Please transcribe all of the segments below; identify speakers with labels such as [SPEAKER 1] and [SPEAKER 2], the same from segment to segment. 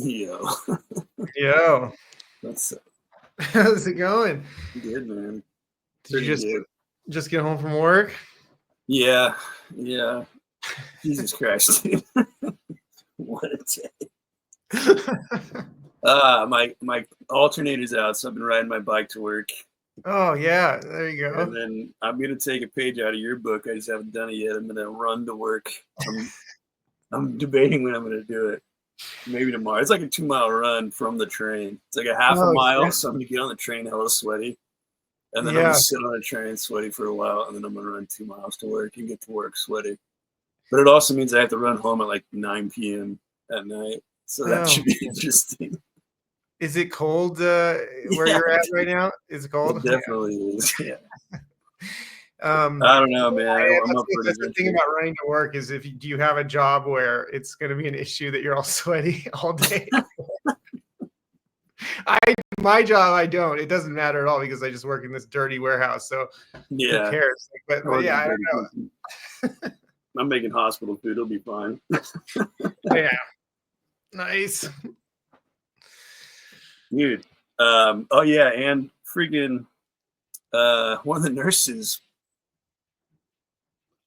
[SPEAKER 1] Yo,
[SPEAKER 2] Yo,
[SPEAKER 1] that's
[SPEAKER 2] how's it going?
[SPEAKER 1] good, man.
[SPEAKER 2] Did you
[SPEAKER 1] Pretty good.
[SPEAKER 2] just get home from work?
[SPEAKER 1] Yeah, yeah. Jesus Christ, dude. What a day. My alternator's out, so I've been riding my bike to work.
[SPEAKER 2] Oh yeah, there you
[SPEAKER 1] And
[SPEAKER 2] go.
[SPEAKER 1] then I'm gonna take a page out of your book. I just haven't done it yet. I'm gonna run to work. I'm debating when I'm gonna do it. Maybe tomorrow. It's like a 2 mile run from the train. It's like a half a
[SPEAKER 2] Oh
[SPEAKER 1] mile,
[SPEAKER 2] shit.
[SPEAKER 1] so I'm gonna get on the train hella sweaty. And then I'm gonna
[SPEAKER 2] Yeah.
[SPEAKER 1] sit on the train sweaty for a while, and then I'm gonna run 2 miles to work and get to work sweaty. But it also means I have to run home at like 9 p.m. at night. So that
[SPEAKER 2] Oh,
[SPEAKER 1] should be interesting.
[SPEAKER 2] is it cold where
[SPEAKER 1] Yeah,
[SPEAKER 2] you're at right now? Is it cold?
[SPEAKER 1] it definitely is. Yeah.
[SPEAKER 2] Um,
[SPEAKER 1] I don't know, man. I'm up for an
[SPEAKER 2] that's the thing
[SPEAKER 1] adventure.
[SPEAKER 2] about running to work is if you, do you have a job where it's going to be an issue that you're all sweaty all day? I my job I don't. It doesn't matter at all because I just work in this dirty warehouse. So who
[SPEAKER 1] Yeah.
[SPEAKER 2] cares?
[SPEAKER 1] I
[SPEAKER 2] But
[SPEAKER 1] work
[SPEAKER 2] yeah,
[SPEAKER 1] in
[SPEAKER 2] I
[SPEAKER 1] dirty
[SPEAKER 2] don't
[SPEAKER 1] company. I'm making hospital food. It'll be fine.
[SPEAKER 2] know. Yeah, nice.
[SPEAKER 1] Dude. Oh, yeah. And freaking one of the nurses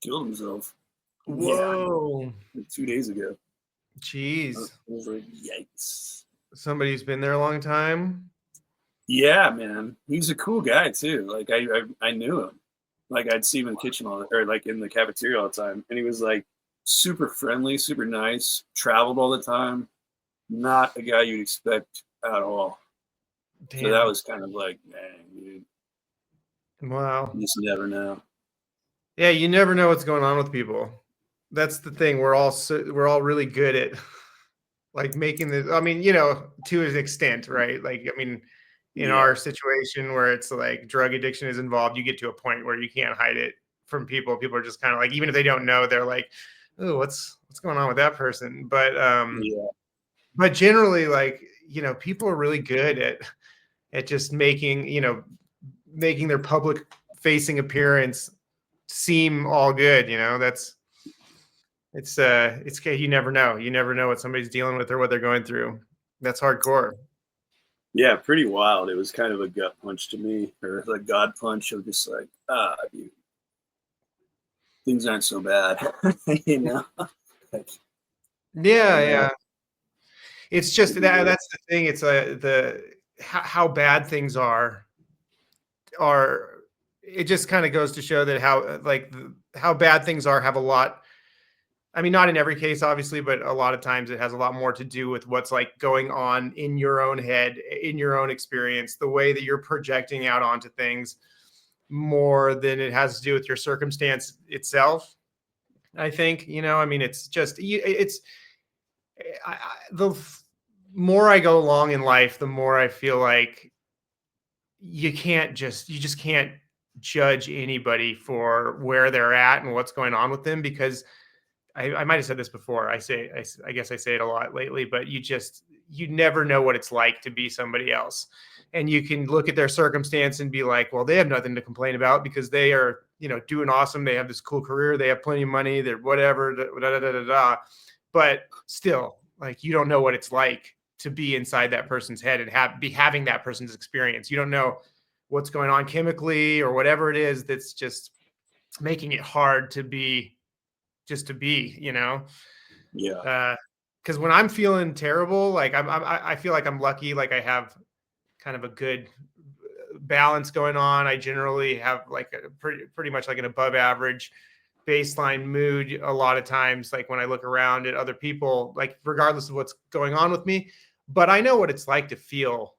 [SPEAKER 1] killed himself. Yeah.
[SPEAKER 2] Whoa.
[SPEAKER 1] Like 2 days ago. I
[SPEAKER 2] Jeez.
[SPEAKER 1] was like, yikes.
[SPEAKER 2] Somebody who's been there a long time.
[SPEAKER 1] Yeah, man. He's a cool guy too. Like I knew him. Like I'd see him in the kitchen or like in the cafeteria all the time, and he was like super friendly, super nice. Traveled all the time. Not a guy you'd expect at all. So that
[SPEAKER 2] Damn.
[SPEAKER 1] was kind of like, dang, dude.
[SPEAKER 2] Wow.
[SPEAKER 1] You just never know.
[SPEAKER 2] Yeah, you never know what's going on with people. That's the thing. We're all really good at like making this. I mean, to an extent, right? Like, I mean, in
[SPEAKER 1] Yeah,
[SPEAKER 2] our situation where it's like drug addiction is involved, you get to a point where you can't hide it from people. People are just kind of like, even if they don't know, they're like, "Oh, what's going on with that person?"
[SPEAKER 1] yeah,
[SPEAKER 2] But generally, like, people are really good at just making their public facing appearance seem all good. It's you never know. You never know what somebody's dealing with or what they're going through. That's hardcore.
[SPEAKER 1] yeah. Pretty wild. It was kind of a gut punch to me, or like God punch. Of just like, dude, things aren't so bad, you know. Like,
[SPEAKER 2] Yeah,
[SPEAKER 1] and
[SPEAKER 2] yeah. It's just
[SPEAKER 1] maybe
[SPEAKER 2] that's the thing. It's the how bad things are. It just kind of goes to show that how bad things are have a lot. I mean, not in every case, obviously, but a lot of times it has a lot more to do with what's like going on in your own head, in your own experience, the way that you're projecting out onto things more than it has to do with your circumstance itself. I think, I mean, it's just, the more I go along in life, the more I feel like you just can't judge anybody for where they're at and what's going on with them because I might have said this before. I guess I say it a lot lately, but you never know what it's like to be somebody else. And you can look at their circumstance and be like, well, they have nothing to complain about because they are, doing awesome. They have this cool career. They have plenty of money. They're whatever, da, da, da, da, da. But still, like, you don't know what it's like to be inside that person's head and be having that person's experience. You don't know what's going on chemically or whatever it is that's just making it hard to be just to be,
[SPEAKER 1] yeah,
[SPEAKER 2] because when I'm feeling terrible, like I feel like I'm lucky, like I have kind of a good balance going on. I generally have like a pretty much like an above average baseline mood a lot of times, like when I look around at other people, like regardless of what's going on with me. But I know what it's like to feel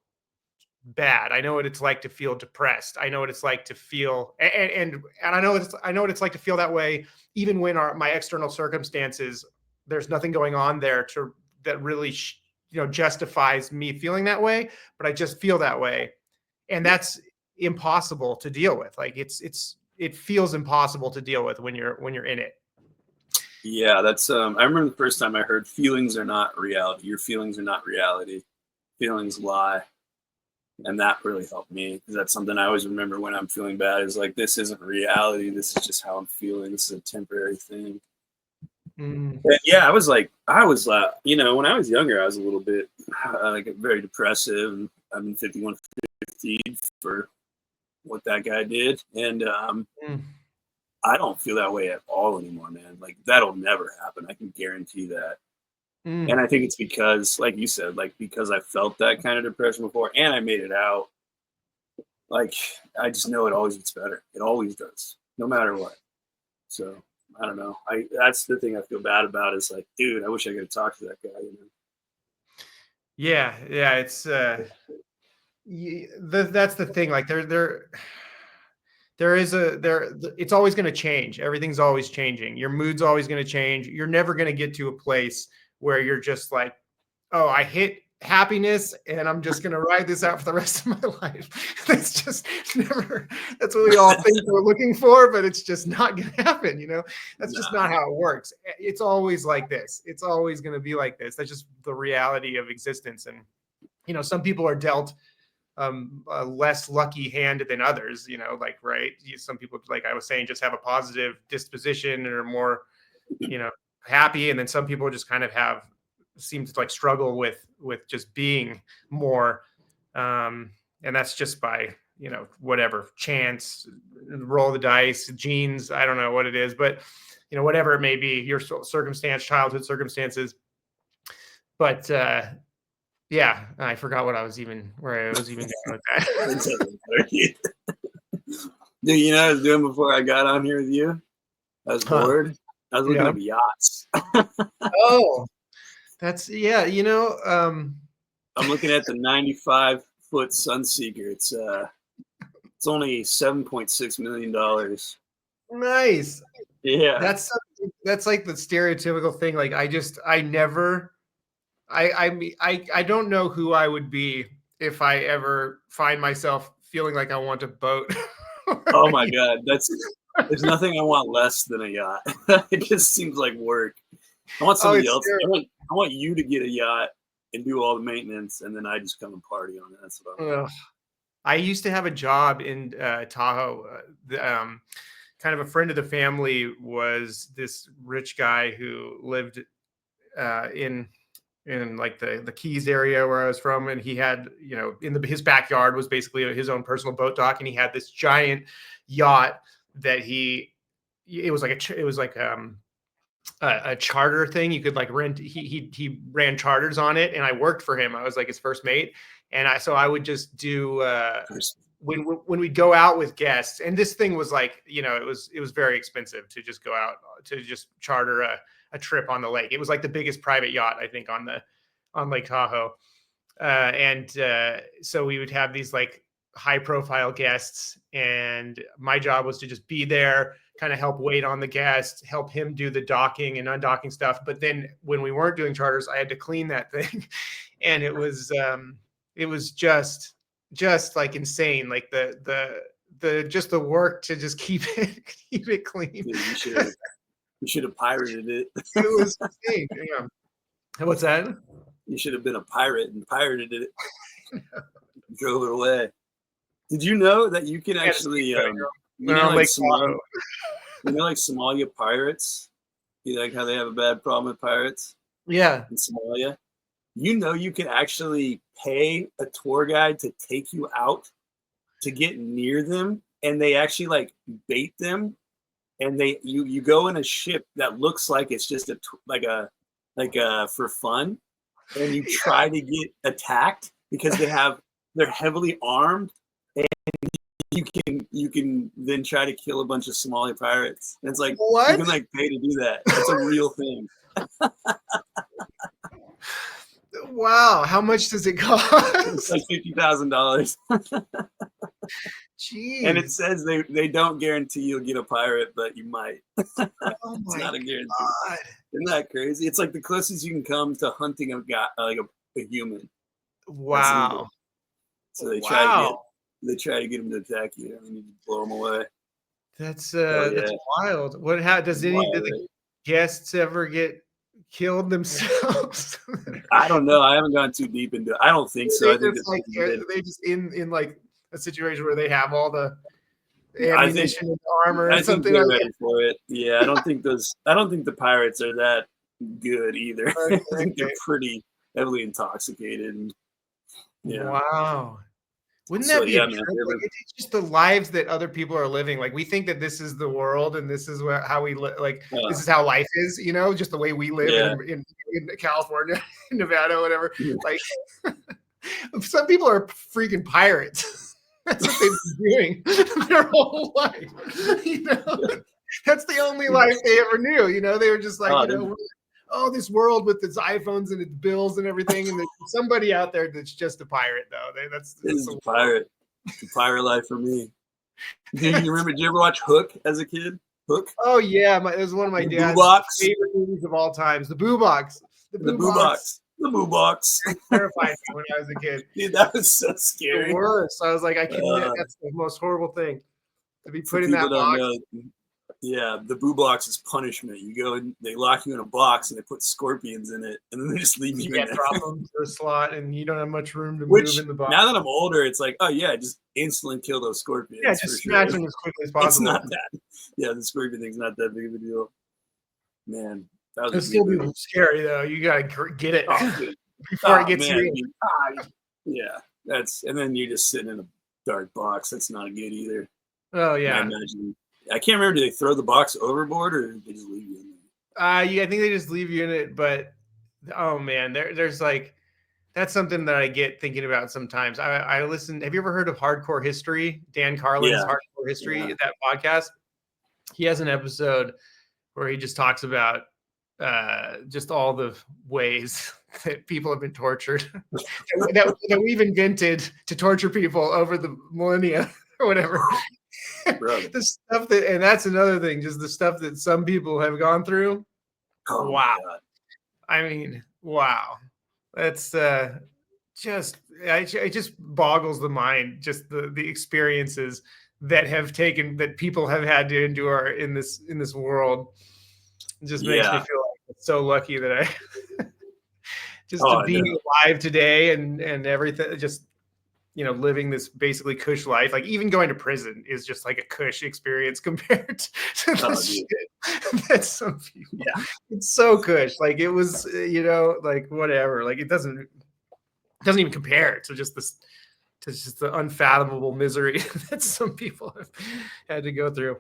[SPEAKER 2] bad. I know what it's like to feel depressed. I know what it's like to feel, and I know what it's like to feel that way, even when my external circumstances, there's nothing going on there that really justifies me feeling that way. But I just feel that way, and
[SPEAKER 1] yeah,
[SPEAKER 2] that's impossible to deal with. Like it feels impossible to deal with when you're in it.
[SPEAKER 1] yeah. That's I remember the first time I heard feelings are not reality. Your feelings are not reality. Feelings lie. And that really helped me because that's something I always remember when I'm feeling bad is like, this isn't reality. This is just how I'm feeling. This is a temporary thing. Yeah, I was you know, when I was younger, I was a little bit like very depressive, and I've been 5150 for what that guy did, and
[SPEAKER 2] Mm.
[SPEAKER 1] I don't feel that way at all anymore, man. Like that'll never happen. I can guarantee that. And
[SPEAKER 2] Mm.
[SPEAKER 1] I think it's because, like you said, like because I felt that kind of depression before, and I made it out. Like I just know it always gets better. It always does, no matter what. So I don't know. That's the thing I feel bad about is like, dude, I wish I could have talked to that guy. You know?
[SPEAKER 2] Yeah, yeah, it's that's the thing. Like there is a there it's always going to change. Everything's always changing. Your mood's always going to change. You're never going to get to a place where you're just like, oh, I hit happiness and I'm just going to ride this out for the rest of my life. That's just never, that's what we all think we're looking for, but it's just not going to happen. You know, that's just not how it works. It's always like this. It's always going to be like this. That's just the reality of existence. And, you know, some people are dealt a less lucky hand than others, you know, like, right. Some people, like I was saying, just have a positive disposition and are more, you know, happy. And then some people just kind of seem to like struggle with just being more. And that's just by, you know, whatever chance, roll the dice, genes. I don't know what it is, but, you know, whatever it may be, your circumstance, childhood circumstances. But, yeah, I forgot where I was even going with that.
[SPEAKER 1] Dude, you know what I was doing before I got on here with you? I was bored. I was looking up yachts.
[SPEAKER 2] Oh, that's, yeah, you know.
[SPEAKER 1] I'm looking at the 95-foot Sunseeker. It's only $7.6 million.
[SPEAKER 2] Nice.
[SPEAKER 1] Yeah.
[SPEAKER 2] That's like the stereotypical thing. Like I don't know who I would be if I ever find myself feeling like I want a boat.
[SPEAKER 1] Oh my God. There's nothing I want less than a yacht. It just seems like work. I want somebody else. I want you to get a yacht and do all the maintenance, and then I just come and party on it. That's what I want.
[SPEAKER 2] I used to have a job in Tahoe. Kind of a friend of the family was this rich guy who lived in like the Keys area where I was from, and he had, you know, his backyard was basically his own personal boat dock, and he had this giant yacht that it was like a charter thing. You could like rent. He ran charters on it, and I worked for him. I was like his first mate, and I would just do when we go out with guests. And this thing was like, you know, it was very expensive to just go out to just charter a trip on the lake. It was like the biggest private yacht, I think, on Lake Tahoe. So we would have these like high profile guests, and my job was to just be there, kind of help wait on the guest, help him do the docking and undocking stuff. But then when we weren't doing charters, I had to clean that thing. And it was just like insane. Like the work to just keep it clean.
[SPEAKER 1] Dude, you should have pirated it.
[SPEAKER 2] It was insane. Yeah. What's that?
[SPEAKER 1] You should have been a pirate and pirated it. Drove it away. Did you know that you can actually, you know, like Somalia pirates? You like how they have a bad problem with pirates?
[SPEAKER 2] Yeah.
[SPEAKER 1] In Somalia, you know, you can actually pay a tour guide to take you out to get near them, and they actually like bait them, and you go in a ship that looks like it's just like for fun, and you try to get attacked because they're heavily armed, and you can then try to kill a bunch of Somali pirates. And it's like, what? You can like pay to do that. That's a real thing.
[SPEAKER 2] Wow, how much does it cost?
[SPEAKER 1] It's like $50,000.
[SPEAKER 2] Jeez.
[SPEAKER 1] And it says they don't guarantee you'll get a pirate, but you might.
[SPEAKER 2] Oh
[SPEAKER 1] It's not a guarantee. God. Isn't that crazy? It's like the closest you can come to hunting a guy, like a human.
[SPEAKER 2] Wow.
[SPEAKER 1] So they try to get them to attack you, and you blow them away.
[SPEAKER 2] That's wild. Does any of the guests ever get killed themselves?
[SPEAKER 1] I don't know. I haven't gone too deep into it. I don't think so. I think
[SPEAKER 2] they just in like a situation where they have all the
[SPEAKER 1] I think
[SPEAKER 2] ammunition and armor or
[SPEAKER 1] I think
[SPEAKER 2] something
[SPEAKER 1] they're
[SPEAKER 2] like
[SPEAKER 1] ready for it. Yeah, I don't think the pirates are that good either.
[SPEAKER 2] that.
[SPEAKER 1] I think they're
[SPEAKER 2] Okay.
[SPEAKER 1] pretty heavily intoxicated. And, yeah.
[SPEAKER 2] Wow. Wouldn't
[SPEAKER 1] So
[SPEAKER 2] that be a
[SPEAKER 1] yeah,
[SPEAKER 2] trip?
[SPEAKER 1] man.
[SPEAKER 2] Like, it's just the lives that other people are living. Like we think that this is the world and this is how we live. Like this is how life is, just the way we live
[SPEAKER 1] Yeah.
[SPEAKER 2] in California, Nevada, whatever. Like some people are freaking pirates. That's what they've been doing their whole life. That's the only life they ever knew. They were just like, this world with its iPhones and its bills and everything. And there's somebody out there that's just a pirate, though. That's
[SPEAKER 1] a pirate. The pirate life for me. Do you remember? Did you ever watch Hook as a kid? Hook?
[SPEAKER 2] Oh yeah, it was one of my dad's favorite movies of all times. The Boo Box.
[SPEAKER 1] The Boo Box. The Boo Box.
[SPEAKER 2] It terrified me when I was a kid.
[SPEAKER 1] Dude, that was so scary.
[SPEAKER 2] The worst. I was like, I can. That's the most horrible thing to be put in that box.
[SPEAKER 1] Yeah, the Boo Box is punishment. You go and they lock you in a box and they put scorpions in it, and then they just leave you in there.
[SPEAKER 2] Drop them to a slot, and you don't have much room to move in the box.
[SPEAKER 1] Now that I'm older, it's like, oh yeah, just instantly kill those scorpions.
[SPEAKER 2] Yeah, just smash them as quickly as possible.
[SPEAKER 1] It's not that. Yeah, the scorpion thing's not that big of a deal. Man, that was.
[SPEAKER 2] It'll still be scary though. You gotta get it before it gets you.
[SPEAKER 1] Yeah, and then you're just sitting in a dark box. That's not good either.
[SPEAKER 2] Oh yeah.
[SPEAKER 1] I can't remember. Do they throw the box overboard or did they just leave you in there?
[SPEAKER 2] Yeah, I think they just leave you in it. But oh man, there's like that's something that I get thinking about sometimes. I listen. Have you ever heard of Hardcore History? Dan Carlin's Hardcore History, that podcast. He has an episode where he just talks about just all the ways that people have been tortured that we've invented to torture people over the millennia or whatever. The stuff and that's another thing, just the stuff that some people have gone through.
[SPEAKER 1] Oh,
[SPEAKER 2] wow. I mean, wow. That's it just boggles the mind, just the experiences that people have had to endure in this world. It just makes me feel like I'm so lucky that I to be alive today and everything, just living this basically cush life. Like even going to prison is just like a cush experience compared to the shit that some people. Yeah, it's so cush. Like it was, like whatever. Like it doesn't even compare to just this. To just the unfathomable misery that some people have had to go through.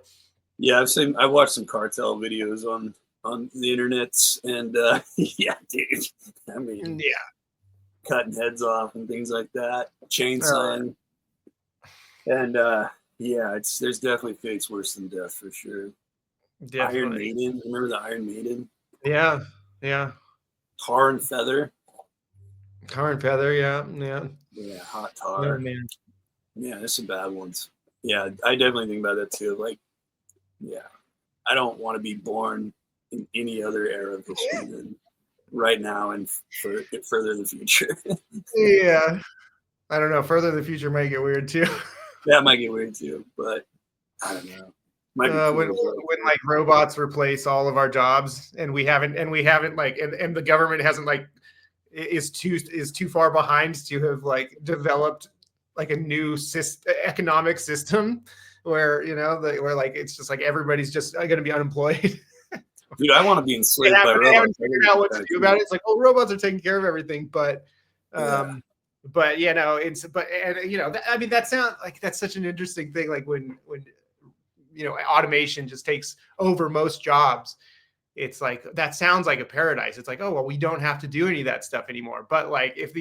[SPEAKER 1] Yeah, I've watched some cartel videos on the internet, and yeah, dude. I mean, cutting heads off and things like that, chainsawing, and there's definitely fates worse than death for sure. Definitely. Iron Maiden, remember the Iron Maiden?
[SPEAKER 2] Yeah.
[SPEAKER 1] Tar and Feather.
[SPEAKER 2] Yeah,
[SPEAKER 1] Hot Tar. Yeah, man. Yeah, there's some bad ones. Yeah, I definitely think about that too. Like, I don't want to be born in any other era of history than right now and further in the future.
[SPEAKER 2] Yeah. I don't know. Further in the future might get weird too.
[SPEAKER 1] That might get weird too, but I don't know.
[SPEAKER 2] When like robots replace all of our jobs and we haven't like and the government hasn't like is too far behind to have like developed like a new economic system where where like it's just like everybody's just going to be unemployed.
[SPEAKER 1] Dude, I want to be enslaved by robots. They haven't
[SPEAKER 2] figured out what to do about it. It's like, oh, robots are taking care of everything, but I mean, that sounds like that's such an interesting thing. Like when automation just takes over most jobs. It's like that sounds like a paradise. It's like, oh well, we don't have to do any of that stuff anymore. But like if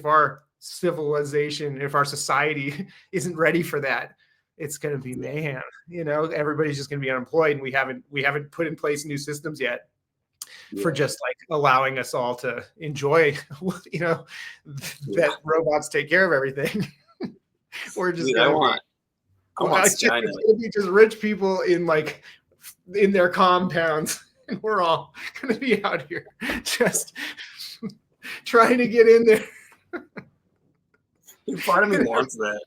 [SPEAKER 2] our civilization, if our society isn't ready for that, it's going to be mayhem. Everybody's just going to be unemployed, and we haven't put in place new systems yet for just like allowing us all to enjoy, that robots take care of everything. We're just
[SPEAKER 1] I want
[SPEAKER 2] it's going to be just rich people in their compounds, and we're all going to be out here just trying to get in there.
[SPEAKER 1] Part of me wants that.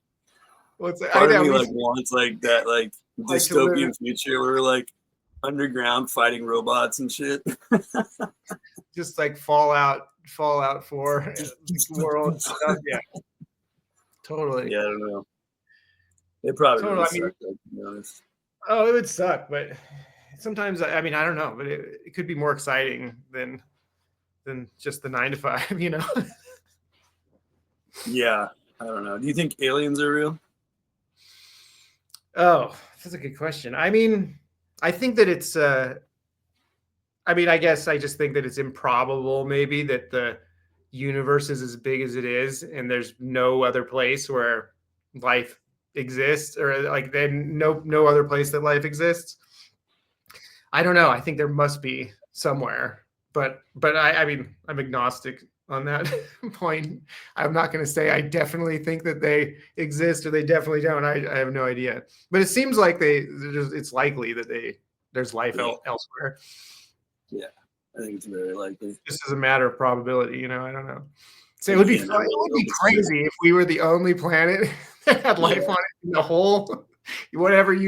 [SPEAKER 2] What's that?
[SPEAKER 1] Part of me wants like that, like dystopian future where we're like underground fighting robots and shit.
[SPEAKER 2] Just like Fallout 4 world stuff. Yeah, totally.
[SPEAKER 1] Yeah, I don't know. It probably
[SPEAKER 2] Totally.
[SPEAKER 1] really
[SPEAKER 2] I mean,
[SPEAKER 1] sucked, to be honest.
[SPEAKER 2] oh, it would suck, but sometimes I mean I don't know, but it could be more exciting than just the 9 to 5, you know.
[SPEAKER 1] Yeah, I don't know. Do you think aliens are real?
[SPEAKER 2] Oh, that's a good question. I mean, I think that it's I mean, I guess I just think that it's improbable maybe that the universe is as big as it is and there's no other place where life exists, or like then no other place that life exists. I don't know. I think there must be somewhere, but I mean, I'm agnostic on that point. I'm not going to say I definitely think that they exist or they definitely don't. I have no idea, but it seems like it's likely that there's life
[SPEAKER 1] Yeah,
[SPEAKER 2] elsewhere.
[SPEAKER 1] yeah. I think it's very likely.
[SPEAKER 2] Just as a matter of probability, you know. I don't know. So it would be
[SPEAKER 1] Again, I
[SPEAKER 2] fun. It
[SPEAKER 1] really
[SPEAKER 2] would
[SPEAKER 1] hope
[SPEAKER 2] be
[SPEAKER 1] it's true.
[SPEAKER 2] crazy if we were the only planet that had life
[SPEAKER 1] Yeah,
[SPEAKER 2] on it in the whole, whatever the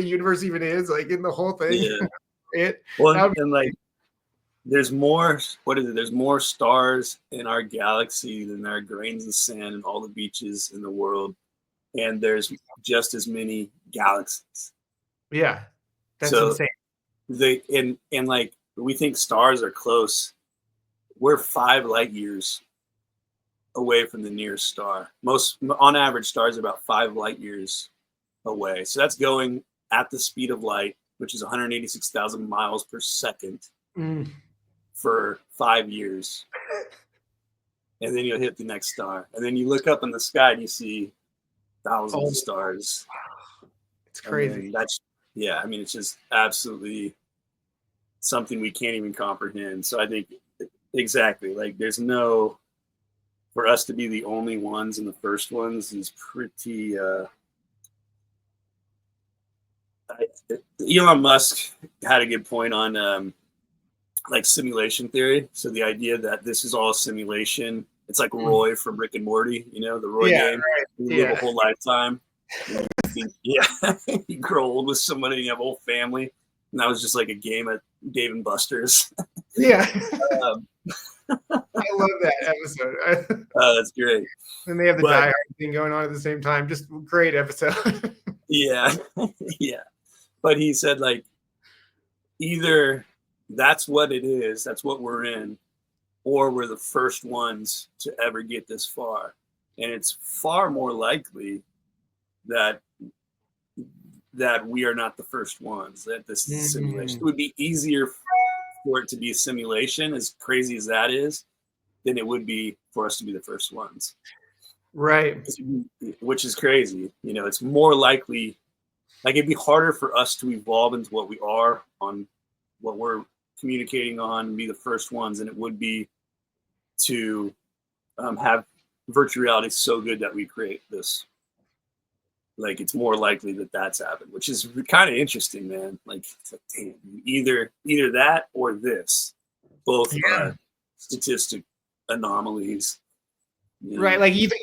[SPEAKER 2] universe even is, like in the whole thing.
[SPEAKER 1] yeah.
[SPEAKER 2] It
[SPEAKER 1] Well,
[SPEAKER 2] that would
[SPEAKER 1] and like, there's more. What is it? There's more stars in our galaxy than there are grains of sand in all the beaches in the world, and there's just as many galaxies.
[SPEAKER 2] be, yeah, that's
[SPEAKER 1] So
[SPEAKER 2] insane.
[SPEAKER 1] they and like we think stars are close. We're 5 light years away from the nearest star. Most, on average, stars are about 5 light years away. So that's going at the speed of light, which is 186,000 miles per second
[SPEAKER 2] Mm.
[SPEAKER 1] for 5 years. And then you'll hit the next star. And then you look up in the sky and you see thousands
[SPEAKER 2] Oh,
[SPEAKER 1] of stars.
[SPEAKER 2] it's
[SPEAKER 1] And
[SPEAKER 2] crazy.
[SPEAKER 1] that's, yeah, I mean, it's just absolutely something we can't even comprehend. So I think exactly, like, there's no, for us to be the only ones and the first ones is pretty, Elon Musk had a good point on like simulation theory. So the idea that this is all simulation. It's like
[SPEAKER 2] Mm.
[SPEAKER 1] Roy from Rick and Morty, the Roy
[SPEAKER 2] Yeah,
[SPEAKER 1] game.
[SPEAKER 2] right.
[SPEAKER 1] You live a
[SPEAKER 2] Yeah,
[SPEAKER 1] whole lifetime. And you think, yeah, you grow old with somebody and you have a whole family. And that was just like a game at Dave and Buster's.
[SPEAKER 2] yeah.
[SPEAKER 1] um,
[SPEAKER 2] I love that episode.
[SPEAKER 1] that's great.
[SPEAKER 2] And they have the
[SPEAKER 1] But
[SPEAKER 2] Die Hard thing going on at the same time. Just great episode.
[SPEAKER 1] yeah, yeah. But he said, like, either that's what it is, that's what we're in, or we're the first ones to ever get this far. And it's far more likely that we are not the first ones, that this is a simulation. It would be easier for it to be a simulation, as crazy as that is, than it would be for us to be the first ones.
[SPEAKER 2] Right.
[SPEAKER 1] Which is crazy. It's more likely, like, it'd be harder for us to evolve into what we are on what we're communicating on and be the first ones than it would be to have virtual reality so good that we create this. Like, it's more likely that that's happened, which is kind of interesting, man. Like, it's like, damn, either that or this, both
[SPEAKER 2] Yeah.
[SPEAKER 1] statistic anomalies.
[SPEAKER 2] Right. Like either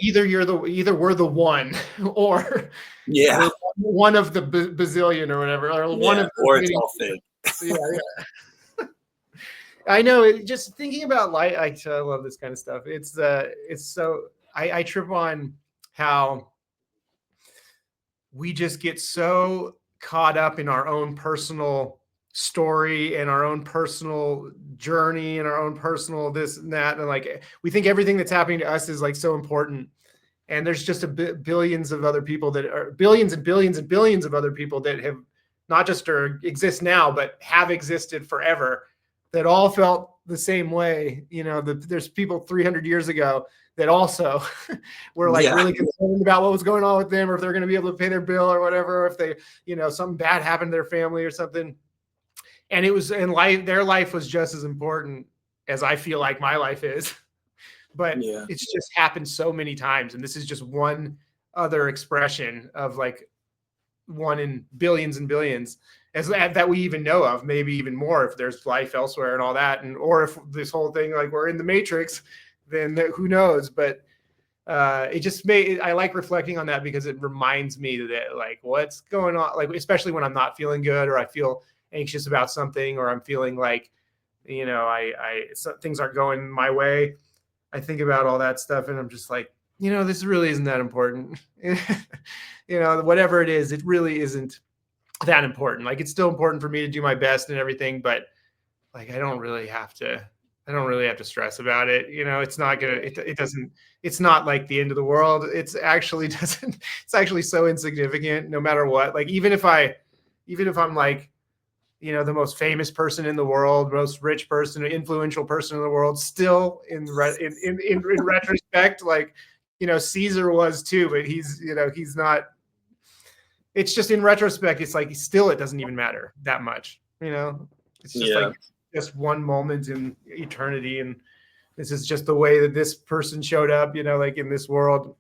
[SPEAKER 2] we're the one, or
[SPEAKER 1] Yeah.
[SPEAKER 2] we're one of the bazillion or whatever, or one of the
[SPEAKER 1] or it's all fake.
[SPEAKER 2] Yeah, yeah. I know. Just thinking about light, I love this kind of stuff. It's so I trip on how we just get so caught up in our own personal story and our own personal journey and our own personal this and that, and like we think everything that's happening to us is like so important, and there's just billions of other people that are billions and billions and billions of other people that have not just exist now but have existed forever, that all felt the same way. There's people 300 years ago that also were like really concerned about what was going on with them, or if they're going to be able to pay their bill or whatever, or if they, something bad happened to their family or something. And their life was just as important as I feel like my life is. But it's just happened so many times. And this is just one other expression of like one in billions and billions that we even know of, maybe even more if there's life elsewhere and all that. Or if this whole thing, like we're in the Matrix, then who knows? But I like reflecting on that because it reminds me that like what's going on, like especially when I'm not feeling good or I feel anxious about something, or I'm feeling like things aren't going my way. I think about all that stuff and I'm just like, this really isn't that important. Whatever it is, it really isn't that important. Like, it's still important for me to do my best and everything, but like, I don't really have to stress about it. It's not gonna, it doesn't, it's not like the end of the world. It's actually doesn't, it's actually so insignificant no matter what. Like, even if I'm like, the most famous person in the world, most rich person, influential person in the world, still in retrospect, like, Caesar was too, but he's not, it's just in retrospect, it's like, still, it doesn't even matter that much. It's just like just one moment in eternity. And this is just the way that this person showed up, like in this world.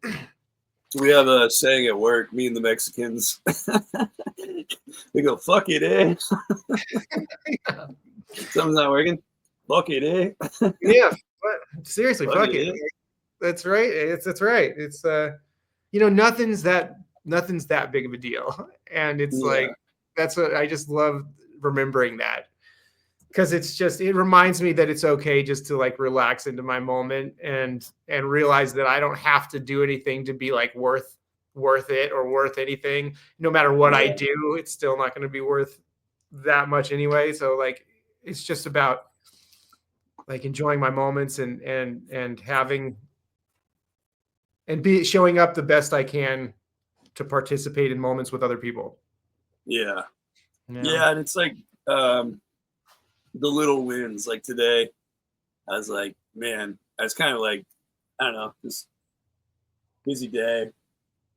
[SPEAKER 1] We have a saying at work, me and the Mexicans. We go, fuck it, eh? Something's not working. Fuck it, eh?
[SPEAKER 2] Yeah, but seriously, fuck it. That's right. That's right. It's nothing's that big of a deal. And it's like, that's what I just love remembering that. Because it reminds me that it's okay just to like relax into my moment and realize that I don't have to do anything to be like worth it or worth anything. No matter what I do, it's still not going to be worth that much anyway. So like, it's just about like enjoying my moments and having and showing up the best I can to participate in moments with other people.
[SPEAKER 1] Yeah. And it's like, the little wins. Like today, I was like, man, I was kind of like, I don't know, just busy day.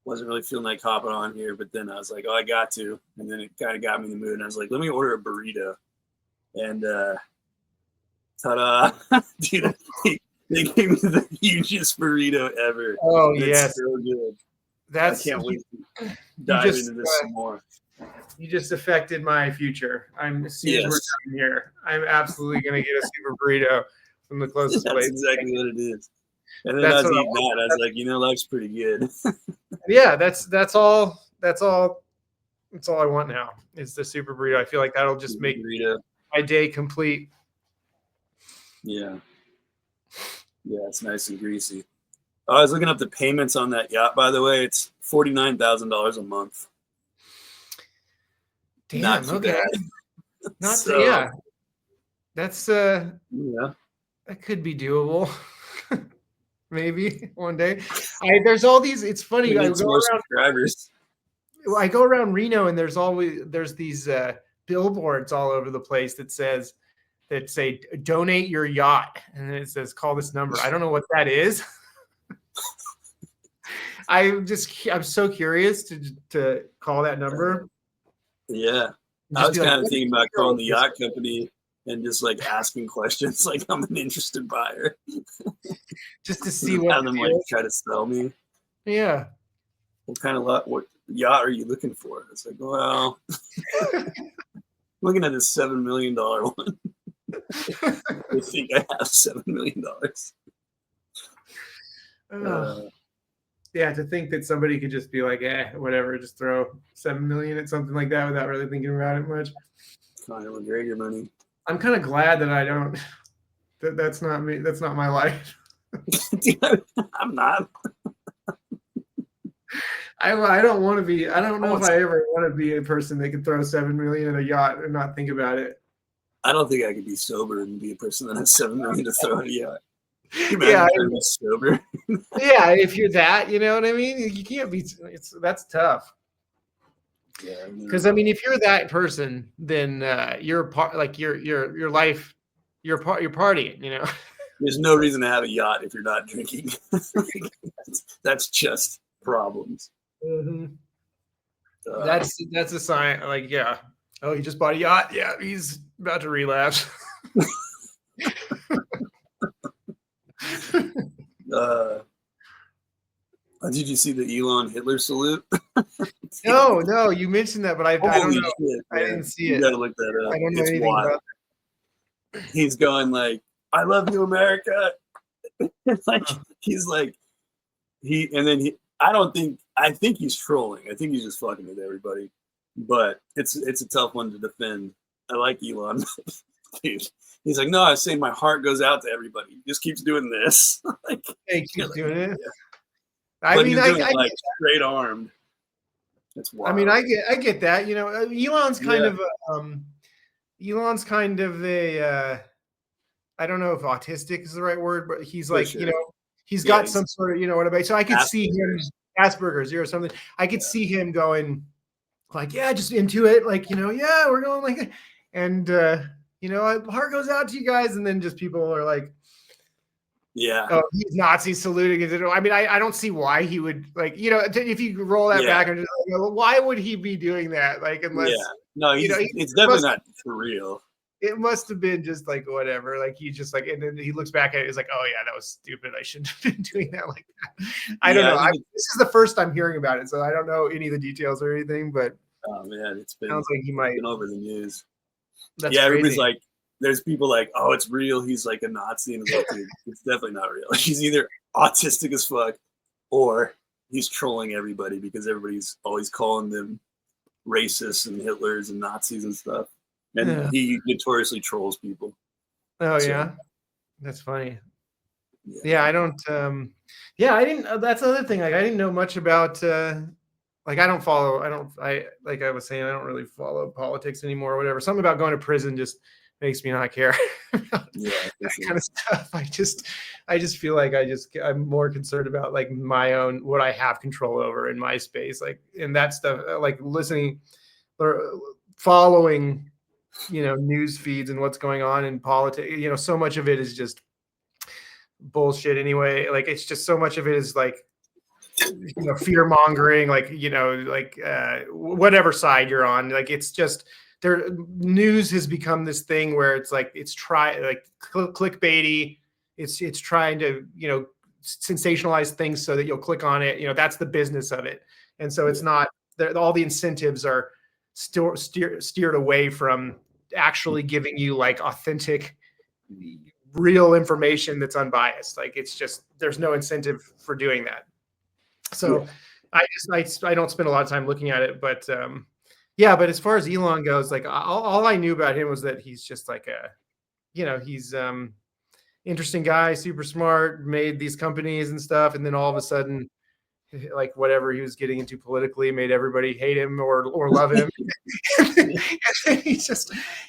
[SPEAKER 1] Wasn't really feeling like hopping on here, but then I was like, oh, I got to. And then it kind of got me in the mood. And I was like, let me order a burrito. And ta-da. Dude, they gave me the hugest burrito ever.
[SPEAKER 2] Oh, yes.
[SPEAKER 1] So good. I can't wait to dive into this some more.
[SPEAKER 2] You just affected my future. As soon as we're done here, I'm absolutely going to get a super burrito from the closest place.
[SPEAKER 1] That's exactly what it is. And then I was eating that. I was like, life's pretty good.
[SPEAKER 2] Yeah, that's all I want now is the super burrito. I feel like that'll just make my day complete.
[SPEAKER 1] Yeah. Yeah, it's nice and greasy. I was looking up the payments on that yacht, by the way. It's $49,000 a month.
[SPEAKER 2] Damn,
[SPEAKER 1] not too
[SPEAKER 2] okay.
[SPEAKER 1] bad.
[SPEAKER 2] Not so, yeah. That's
[SPEAKER 1] that
[SPEAKER 2] could be doable. Maybe one day. There's all these. It's funny. I go around Reno, and there's these billboards all over the place that say donate your yacht, and it says call this number. I don't know what that is. I'm so curious to call that number.
[SPEAKER 1] Yeah, I was kind of thinking about calling the yacht company and just like asking questions, like I'm an interested buyer,
[SPEAKER 2] just to see what
[SPEAKER 1] them like try to sell me.
[SPEAKER 2] Yeah.
[SPEAKER 1] What yacht are you looking for? It's like, well, looking at this $7 million one. I think I have $7 million.
[SPEAKER 2] Yeah, to think that somebody could just be like, whatever, just throw $7 million at something like that without really thinking about it much.
[SPEAKER 1] Conor McGregor money.
[SPEAKER 2] I'm kind of glad that I don't. That's not me. That's not my life.
[SPEAKER 1] I'm not.
[SPEAKER 2] I don't want to be. I don't know if I ever want to be a person that can throw $7 million at a yacht and not think about it.
[SPEAKER 1] I don't think I could be sober and be a person that has $7 million to throw at a yacht.
[SPEAKER 2] Yeah,
[SPEAKER 1] be sober.
[SPEAKER 2] Yeah, if you're that, you know what I mean. You can't be. That's tough.
[SPEAKER 1] Yeah,
[SPEAKER 2] because I mean, if you're that person, then you're part. Like your life, you're partying.
[SPEAKER 1] There's no reason to have a yacht if you're not drinking. That's just problems.
[SPEAKER 2] Mm-hmm. That's a sign. Like, yeah. Oh, he just bought a yacht. Yeah, he's about to relapse.
[SPEAKER 1] Did you see the Elon Hitler salute?
[SPEAKER 2] No, you mentioned that, but I don't know.
[SPEAKER 1] Shit,
[SPEAKER 2] I didn't see
[SPEAKER 1] you
[SPEAKER 2] it.
[SPEAKER 1] gotta look that up.
[SPEAKER 2] I don't know
[SPEAKER 1] it's
[SPEAKER 2] anything
[SPEAKER 1] wild.
[SPEAKER 2] about
[SPEAKER 1] it. He's going like, "I love you, America." He's like, I think he's trolling. I think he's just fucking with everybody. But it's a tough one to defend. I like Elon. Dude. He's like, no, I was saying my heart goes out to everybody. He just keeps doing this.
[SPEAKER 2] He keeps doing it.
[SPEAKER 1] Yeah.
[SPEAKER 2] I
[SPEAKER 1] But
[SPEAKER 2] mean,
[SPEAKER 1] he's doing it like straight armed. It's wild.
[SPEAKER 2] I mean, I get that. You know, Elon's kind of Elon's kind of a I don't know if autistic is the right word, but he's like, you know, he's got some sort of, you know what I mean? So I could see him Asperger's or something. I could see him going like, yeah, just into it. Like, you know, yeah, we're going like, and, you know, heart goes out to you guys. And then just people are like, oh, he's Nazi saluting. I mean, I don't see why he would like, you know, if you roll that back and just, you know, why would he be doing that? Like, unless,
[SPEAKER 1] no, you know, it's definitely not for real.
[SPEAKER 2] It must have been just like whatever. Like he just like, and then he looks back at it, he's like, "Oh yeah, that was stupid. I shouldn't have been doing that like that." I don't know. This is the first I'm hearing about it, so I don't know any of the details or anything. But
[SPEAKER 1] oh man, it's been
[SPEAKER 2] sounds like he might
[SPEAKER 1] been over the news.
[SPEAKER 2] That's
[SPEAKER 1] everybody's like, there's people like, "Oh, it's real. He's like a Nazi," and it's like, dude, it's definitely not real. He's either autistic as fuck, or he's trolling everybody because everybody's always calling them racists and Hitlers and Nazis and stuff. And he notoriously trolls people.
[SPEAKER 2] Oh, so, yeah. That's funny. Yeah, I don't I didn't that's the other thing. Like I didn't know much about like I like I was saying, I don't really follow politics anymore or whatever. Something about going to prison just makes me not care about that kind of stuff. I just feel like I'm more concerned about like my own what I have control over in my space. Like and that stuff, like listening or following, you know, news feeds and what's going on in politics. You know, so much of it is just bullshit anyway. Like it's just so much of it is like, you know, fear mongering, like, you know, like whatever side you're on. Like it's just news has become this thing where it's like it's clickbaity. It's trying to, you know, sensationalize things so that you'll click on it. You know, that's the business of it. And so it's not all the incentives are steered away from actually giving you like authentic, real information that's unbiased. Like it's just there's no incentive for doing that. So I don't spend a lot of time looking at it, but but as far as Elon goes, like all I knew about him was that he's just like you know, he's interesting guy, super smart, made these companies and stuff, and then all of a sudden, like whatever he was getting into politically made everybody hate him or love him.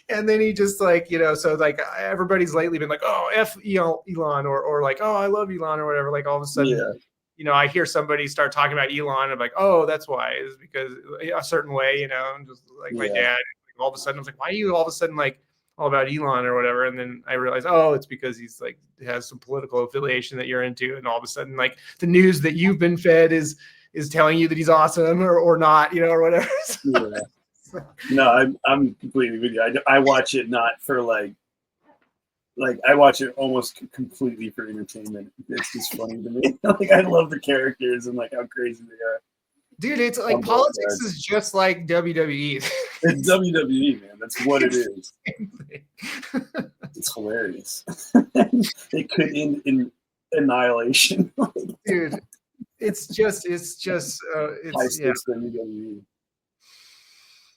[SPEAKER 2] and then he just like, you know, so like everybody's lately been like, oh, F Elon or like, oh, I love Elon or whatever. Like all of a sudden, you know, I hear somebody start talking about Elon. I'm like, oh, that's why, is because a certain way, you know, and just like my dad, like, all of a sudden I was like, why are you all of a sudden like all about Elon or whatever? And then I realized, oh, it's because he's like has some political affiliation that you're into, and all of a sudden like the news that you've been fed is telling you that he's awesome or not, you know, or whatever.
[SPEAKER 1] No, I'm completely with you. I watch it not for like I watch it almost completely for entertainment. It's just funny to me. Like I love the characters and like how crazy they are.
[SPEAKER 2] Dude, it's like politics is just like WWE.
[SPEAKER 1] It's WWE, man. That's what it is. It's hilarious. It could end in annihilation.
[SPEAKER 2] Dude, it's just
[SPEAKER 1] WWE.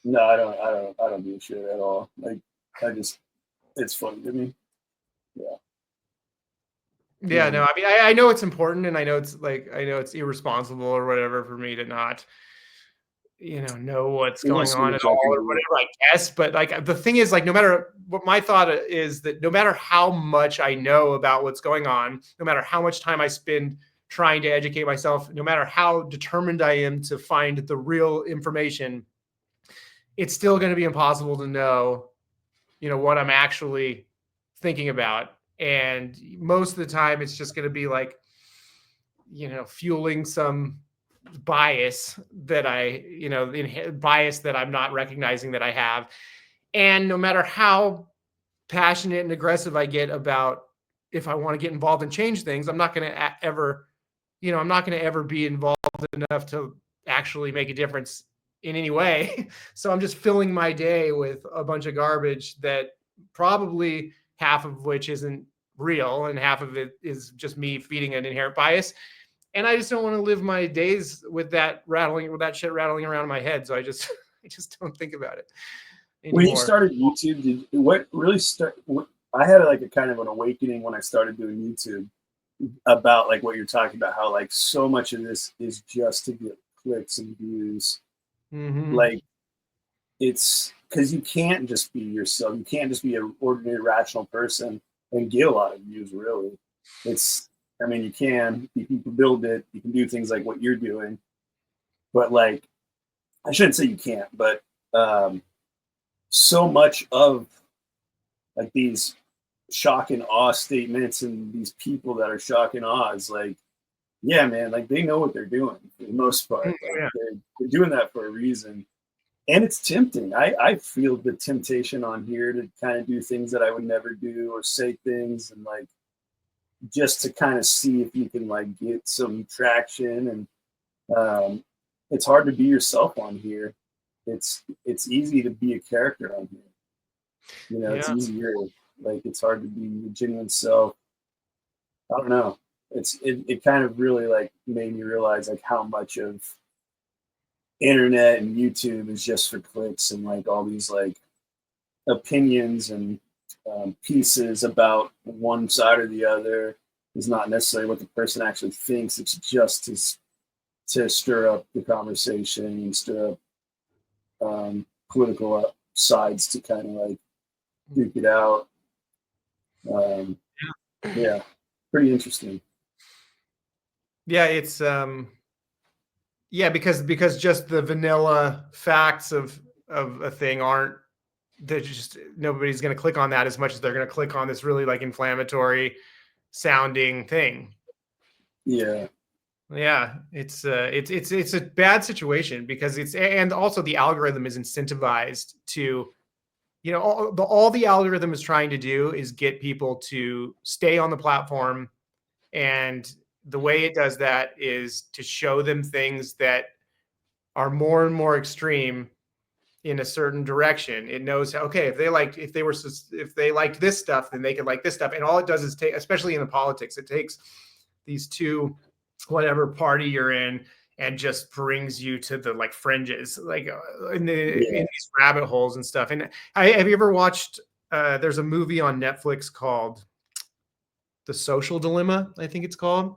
[SPEAKER 1] No, I don't do shit at all. Like it's funny to me.
[SPEAKER 2] Yeah, no, I mean, I know it's important, and I know it's irresponsible or whatever for me to not, you know what's going on at all or whatever, I guess. But like the thing is, like, no matter what, my thought is that no matter how much I know about what's going on, no matter how much time I spend trying to educate myself, no matter how determined I am to find the real information, it's still going to be impossible to know, you know, what I'm actually thinking about. And most of the time it's just going to be like, you know, fueling some bias that bias that I'm not recognizing that I have. And no matter how passionate and aggressive I get about if I want to get involved and change things, I'm not going to ever be involved enough to actually make a difference in any way. So I'm just filling my day with a bunch of garbage that probably half of which isn't real and half of it is just me feeding an inherent bias. And I just don't want to live my days with that shit rattling around in my head. So I just don't think about it anymore.
[SPEAKER 1] When you started YouTube, I had like a kind of an awakening when I started doing YouTube. about like what you're talking about, how like so much of this is just to get clicks and views.
[SPEAKER 2] Mm-hmm.
[SPEAKER 1] Like it's because you can't just be yourself. You can't just be an ordinary rational person and get a lot of views. Really, it's. I mean, you can. You can build it. You can do things like what you're doing, but like I shouldn't say you can't, but so much of like these shock and awe statements and these people that are shock and awe is like, yeah, man, like they know what they're doing for the most part. Like
[SPEAKER 2] Yeah.
[SPEAKER 1] they're doing that for a reason. And it's tempting. I feel the temptation on here to kind of do things that I would never do or say things and like just to kind of see if you can like get some traction. And it's hard to be yourself on here. It's easy to be a character on here. You know, it's
[SPEAKER 2] Yeah.
[SPEAKER 1] easier. Like it's hard to be your genuine self. I don't know. It kind of really like made me realize like how much of internet and YouTube is just for clicks and like all these like opinions and pieces about one side or the other is not necessarily what the person actually thinks. It's just to stir up the conversation and stir up political sides to kind of like duke it out. Yeah, pretty interesting.
[SPEAKER 2] Yeah, it's yeah, because just the vanilla facts of a thing aren't, they're just, nobody's going to click on that as much as they're going to click on this really like inflammatory sounding thing.
[SPEAKER 1] Yeah,
[SPEAKER 2] Yeah, it's a bad situation because it's, and also the algorithm is incentivized to, you know, all the algorithm is trying to do is get people to stay on the platform, and the way it does that is to show them things that are more and more extreme in a certain direction. It knows, okay, if they liked this stuff, then they could like this stuff. And all it does is take, especially in the politics, it takes these two, whatever party you're in, and just brings you to the like fringes, like in
[SPEAKER 1] yeah.
[SPEAKER 2] these rabbit holes and stuff. And have you ever watched? There's a movie on Netflix called The Social Dilemma, I think it's called.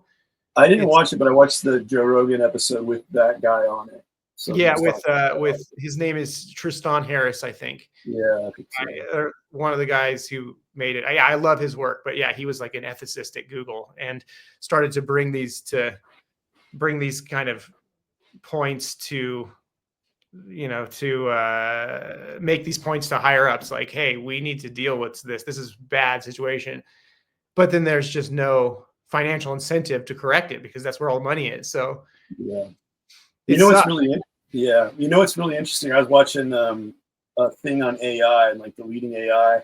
[SPEAKER 1] I didn't
[SPEAKER 2] It's,
[SPEAKER 1] watch it, but I watched the Joe Rogan episode with that guy on it. So he
[SPEAKER 2] yeah,
[SPEAKER 1] was talking about
[SPEAKER 2] with his name is Tristan Harris, I think.
[SPEAKER 1] yeah, I think so.
[SPEAKER 2] One of the guys who made it. I love his work, but yeah, he was like an ethicist at Google and started to bring these kind of points to, you know, to make these points to higher ups, like, hey, we need to deal with this. This is bad situation. But then there's just no financial incentive to correct it because that's where all the money is. So
[SPEAKER 1] Yeah. You
[SPEAKER 2] it
[SPEAKER 1] know what's
[SPEAKER 2] sucks.
[SPEAKER 1] really yeah. You know what's really interesting? I was watching a thing on AI and like the leading AI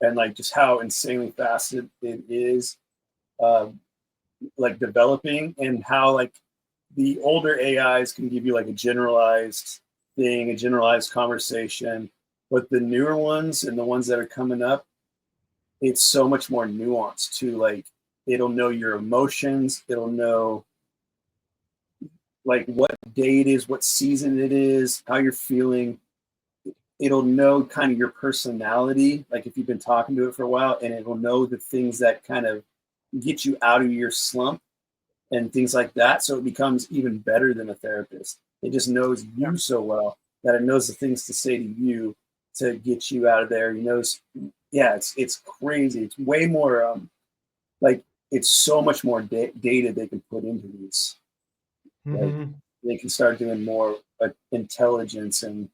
[SPEAKER 1] and like just how insanely fast it is uh, like developing and how like the older AIs can give you like a generalized thing, a generalized conversation, but the newer ones and the ones that are coming up, it's so much more nuanced too. Like it'll know your emotions, it'll know like what day it is, what season it is, how you're feeling. It'll know kind of your personality, like if you've been talking to it for a while, and it will know the things that kind of get you out of your slump and things like that. So it becomes even better than a therapist. It just knows you so well that it knows the things to say to you to get you out of there. He knows, yeah, it's crazy. It's way more like it's so much more data they can put into these. Like
[SPEAKER 2] Mm-hmm.
[SPEAKER 1] they can start doing more intelligence and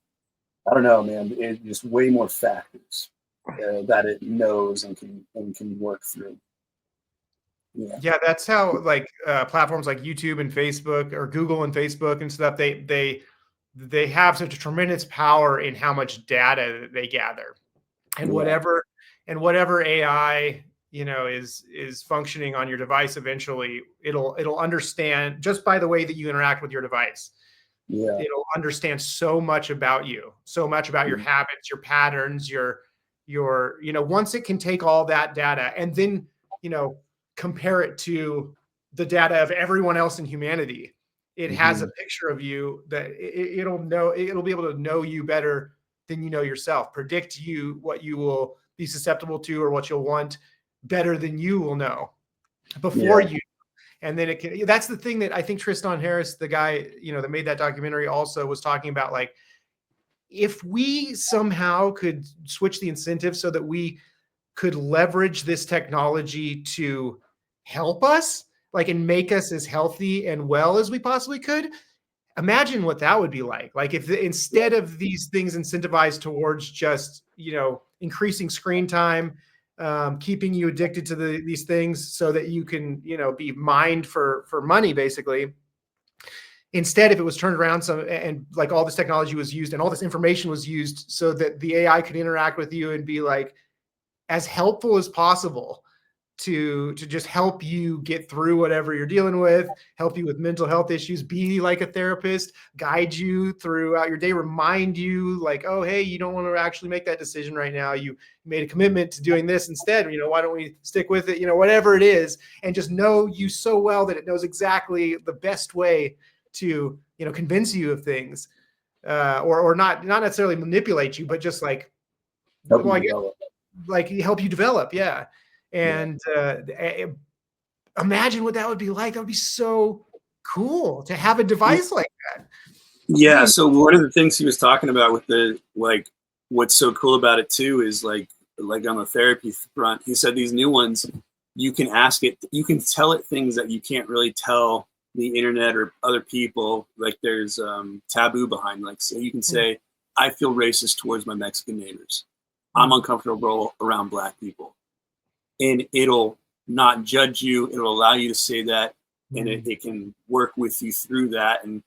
[SPEAKER 1] I don't know, man. It's just way more factors that it knows and can work through. Yeah,
[SPEAKER 2] Yeah, that's how like platforms like YouTube and Facebook, or Google and Facebook and stuff, they have such a tremendous power in how much data that they gather. And
[SPEAKER 1] yeah,
[SPEAKER 2] whatever AI, you know, is functioning on your device, eventually it'll understand just by the way that you interact with your device.
[SPEAKER 1] yeah,
[SPEAKER 2] It'll understand so much about you, so much about your
[SPEAKER 1] mm,
[SPEAKER 2] habits, your patterns, your, you know, once it can take all that data and then, you know, compare it to the data of everyone else in humanity, it has a
[SPEAKER 1] mhm,
[SPEAKER 2] picture of you that it'll know, it'll be able to know you better than you know yourself, predict you what you will be susceptible to or what you'll want better than you will know. before you. And then it can, that's the thing that I think Tristan Harris, the guy, that made that documentary, also was talking about, like, if we somehow could switch the incentive so that we could leverage this technology to help us, like, and make us as healthy and well as we possibly could, imagine what that would be like. Like, if instead of these things incentivized towards just, increasing screen time, keeping you addicted to these things so that you can, be mined for money, basically. Instead, if it was turned around and like all this technology was used and all this information was used so that the AI could interact with you and be like as helpful as possible to just help you get through whatever you're dealing with, help you with mental health issues, be like a therapist, guide you throughout your day, remind you like, oh, hey, you don't want to actually make that decision right now. You made a commitment to doing this instead. Why don't we stick with it? Whatever it is, and just know you so well that it knows exactly the best way to, convince you of things, or not necessarily manipulate you, but just like,
[SPEAKER 1] help you develop.
[SPEAKER 2] Yeah. And imagine what that would be like. That would be so cool to have a device like that.
[SPEAKER 1] Yeah. So one of the things he was talking about with the, like, what's so cool about it too is like on the therapy front, he said these new ones, you can ask it, you can tell it things that you can't really tell the internet or other people. Like, there's taboo behind, like, so you can say, I feel racist towards my Mexican neighbors. I'm uncomfortable around Black people. And it'll not judge you. It'll allow you to say that, and it can work with you through that and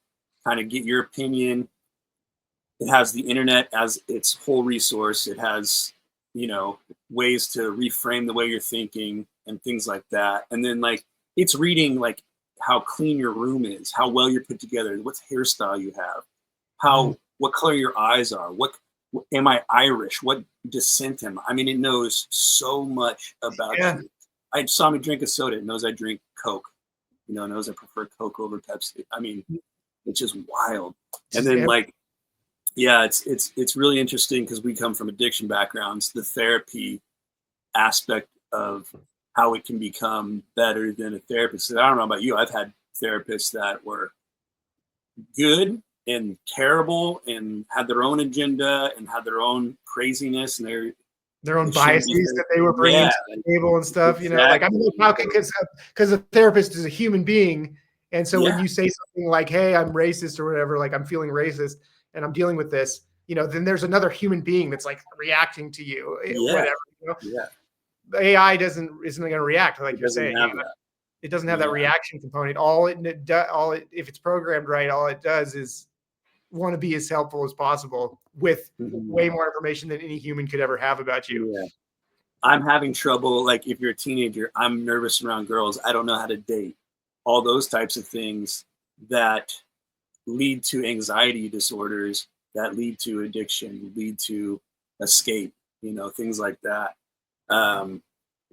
[SPEAKER 1] kind of get your opinion. It has the internet as its whole resource. It has, ways to reframe the way you're thinking and things like that. And then, like, it's reading, like, how clean your room is, how well you're put together, what hairstyle you have, what color your eyes are, am I Irish? What descent am I? I mean, it knows so much about you. It saw me drink a soda. It knows I drink Coke. It knows I prefer Coke over Pepsi. I mean, it's just wild. And then, like, yeah, it's really interesting because we come from addiction backgrounds. The therapy aspect of how it can become better than a therapist. I don't know about you. I've had therapists that were good and terrible and had their own agenda and had their own craziness and
[SPEAKER 2] their own biases that they were bringing to the table and stuff.
[SPEAKER 1] Exactly.
[SPEAKER 2] Like, I mean, how can, because a therapist is a human being, and so when you say something like, "Hey, I'm racist" or whatever, like, I'm feeling racist and I'm dealing with this, then there's another human being that's like reacting to you, whatever. The AI isn't going to react like you're saying. It doesn't have that reaction component. If it's programmed right, all it does is want to be as helpful as possible with way more information than any human could ever have about you.
[SPEAKER 1] Yeah. I'm having trouble. Like, if you're a teenager, I'm nervous around girls. I don't know how to date. All those types of things that lead to anxiety disorders, that lead to addiction, lead to escape, things like that,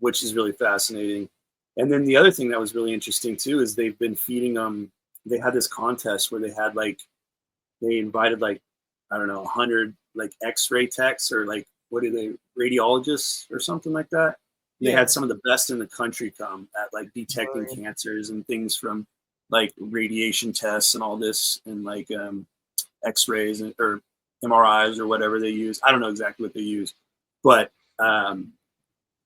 [SPEAKER 1] which is really fascinating. And then the other thing that was really interesting too is they've been feeding them. They had this contest where they invited, like, I don't know, 100 like X-ray techs or like, what are they, radiologists or something like that. They had some of the best in the country come at, like, detecting cancers and things from, like, radiation tests and all this, and like X-rays or MRIs or whatever they use. I don't know exactly what they use, but and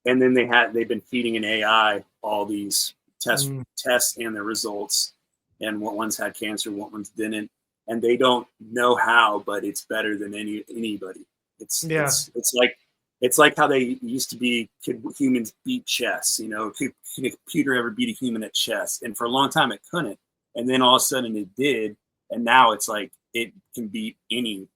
[SPEAKER 1] then they've been feeding an AI all these tests and their results, and what ones had cancer, what ones didn't. And they don't know how, but it's better than anybody. It's like how they used to be, could humans beat chess? Could a computer ever beat a human at chess? And for a long time it couldn't. And then all of a sudden it did. And now it's like it can beat any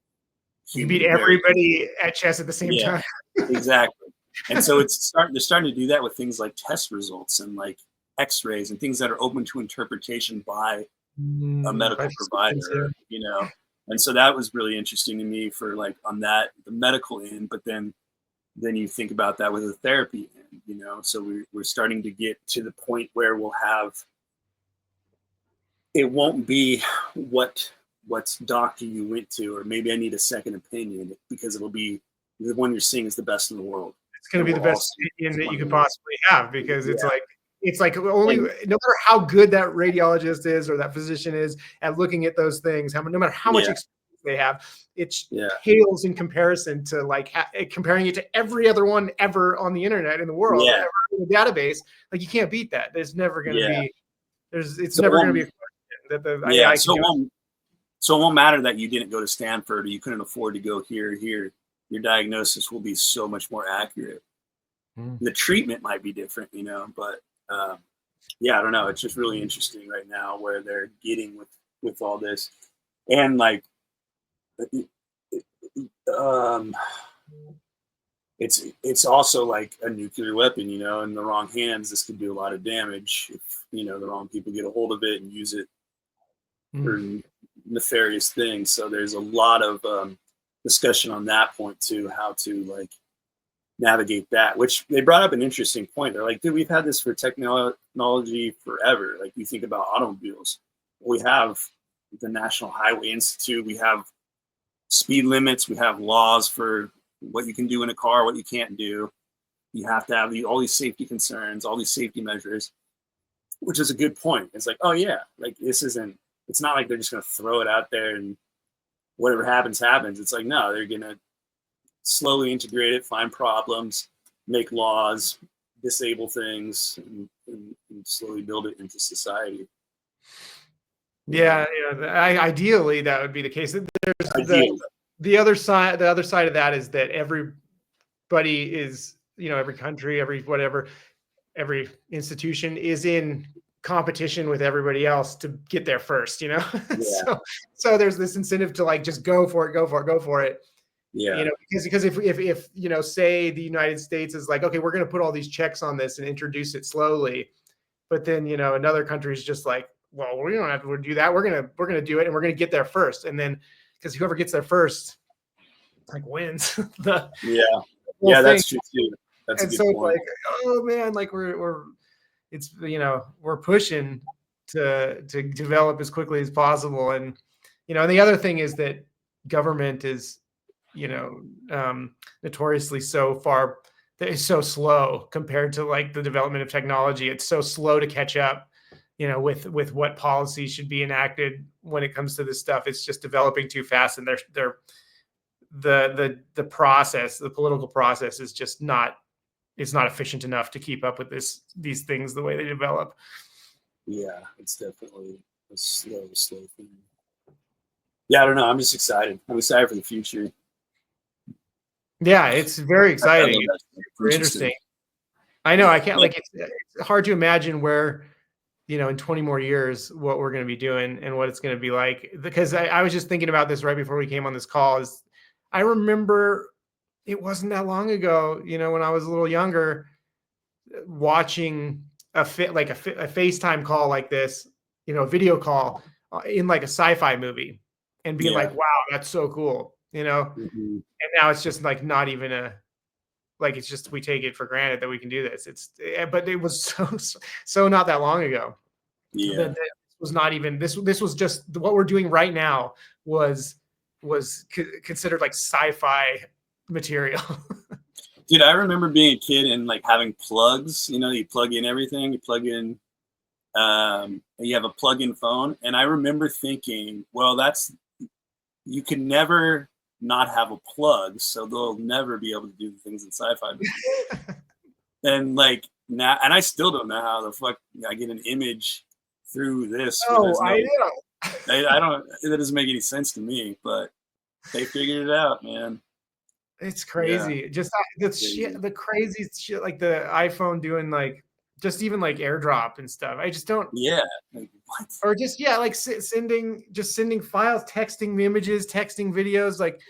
[SPEAKER 1] human.
[SPEAKER 2] You beat everybody at chess at the same time.
[SPEAKER 1] Exactly. And so they're starting to do that with things like test results and like X-rays and things that are open to interpretation by a medical provider, and so that was really interesting to me for, like, on the medical end. But then you think about that with the therapy end, so we're starting to get to the point where we'll have, it won't be what's doctor you went to, or maybe I need a second opinion, because it'll be the one you're seeing is the best in the world.
[SPEAKER 2] It's going to be the best opinion that you could possibly have, because it's like, It's like only, no matter how good that radiologist is or that physician is at looking at those things, no matter how much experience they have, it pales in comparison to like comparing it to every other one ever on the internet in the world, ever in the database. Like you can't beat that. There's never going to be. It's never going to be a question that the AI can
[SPEAKER 1] so it won't matter that you didn't go to Stanford or you couldn't afford to go here. Your diagnosis will be so much more accurate. The treatment might be different, but I don't know. It's just really interesting right now where they're getting with all this, and like, it's also like a nuclear weapon, in the wrong hands. This could do a lot of damage if the wrong people get a hold of it and use it for nefarious things. So there's a lot of discussion on that point too, how to like navigate that, which they brought up an interesting point. They're like, dude, we've had this for technology forever. Like you think about automobiles, we have the National Highway Institute, we have speed limits, we have laws for what you can do in a car, what you can't do. You have to have all these safety concerns, all these safety measures, which is a good point. It's like, oh yeah, like it's not like they're just going to throw it out there and whatever happens. It's like, no, they're going to slowly integrate it, find problems, make laws, disable things, and slowly build it into society.
[SPEAKER 2] Yeah, ideally that would be the case. There's the other side. The other side of that is that everybody is, every country, every institution is in competition with everybody else to get there first. So there's this incentive to like just go for it. Yeah. Because if say the United States is like, okay, we're going to put all these checks on this and introduce it slowly, but then another country is just like, well, we don't have to do that. We're gonna do it, and we're gonna get there first, and then because whoever gets there first, like wins. That's true too. That's and a good point. Like, oh man, like we're pushing to develop as quickly as possible, and and the other thing is that government is notoriously so slow compared to like the development of technology. It's so slow to catch up. With what policy should be enacted when it comes to this stuff. It's just developing too fast, and the process, the political process is just not efficient enough to keep up with these things the way they develop.
[SPEAKER 1] Yeah, it's definitely a slow thing. Yeah, I don't know. I'm just excited. I'm excited for the future.
[SPEAKER 2] Yeah, it's very exciting. It's interesting. I know. I can't it's hard to imagine where, in 20 more years, what we're going to be doing and what it's going to be like. Because I was just thinking about this right before we came on this call. Is I remember it wasn't that long ago, when I was a little younger, watching a FaceTime call like this, a video call in like a sci-fi movie, and being like, wow, that's so cool, And now it's just like not even it's just we take it for granted that we can do this. But it was so not that long ago. Yeah, that was not even this. This was just what we're doing right now was considered like sci-fi material.
[SPEAKER 1] Dude, I remember being a kid and like having plugs. You plug in everything. You plug in. You have a plug-in phone, and I remember thinking, well, you can never not have a plug, so they'll never be able to do the things in sci-fi. And like now, and I still don't know how the fuck I get an image through this. I don't. That doesn't make any sense to me, but they figured it out, man.
[SPEAKER 2] It's crazy. Yeah. Just the crazy shit, like the iPhone doing like just even like AirDrop and stuff. I just don't.
[SPEAKER 1] Yeah. Like, what?
[SPEAKER 2] Or just like sending files, texting images, texting videos. Like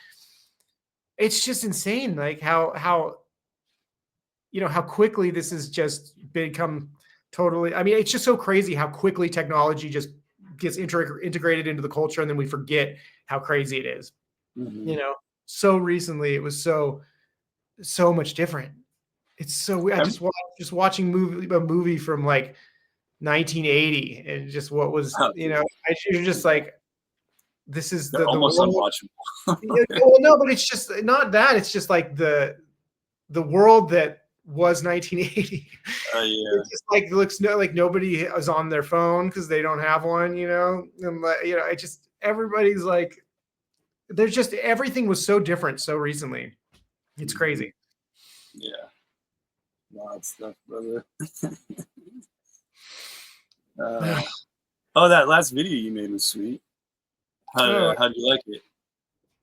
[SPEAKER 2] it's just insane. Like how how quickly this has just become totally. I mean, it's just so crazy how quickly technology just gets integrated into the culture, and then we forget how crazy it is. Mm-hmm. So recently it was so much different. It's so weird. I just watching a movie from like 1980, and just what was you're just like, this is the
[SPEAKER 1] almost unwatchable.
[SPEAKER 2] Well, no, but it's just not that. It's just like the world that was 1980.
[SPEAKER 1] Oh yeah.
[SPEAKER 2] It just like looks like nobody is on their phone because they don't have one, and it just everybody's like, there's just everything was so different so recently. It's crazy.
[SPEAKER 1] Yeah. Wild stuff, brother. That last video you made was sweet. How'd you like it?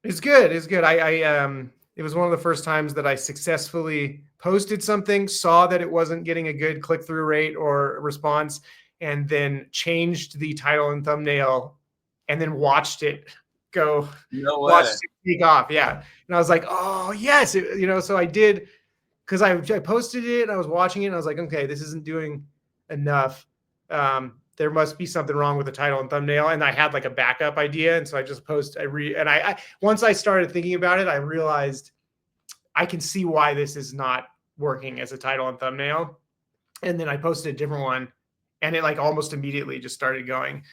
[SPEAKER 2] It's good. It's good. It was one of the first times that I successfully posted something, saw that it wasn't getting a good click-through rate or response, and then changed the title and thumbnail, and then watched it go.
[SPEAKER 1] No way.
[SPEAKER 2] Watched it take off. Yeah. And I was like, oh yes, so I did, because I posted it and I was watching it and I was like, okay, this isn't doing enough. There must be something wrong with the title and thumbnail. And I had like a backup idea. And so I just once I started thinking about it, I realized I can see why this is not working as a title and thumbnail. And then I posted a different one and it like almost immediately just started going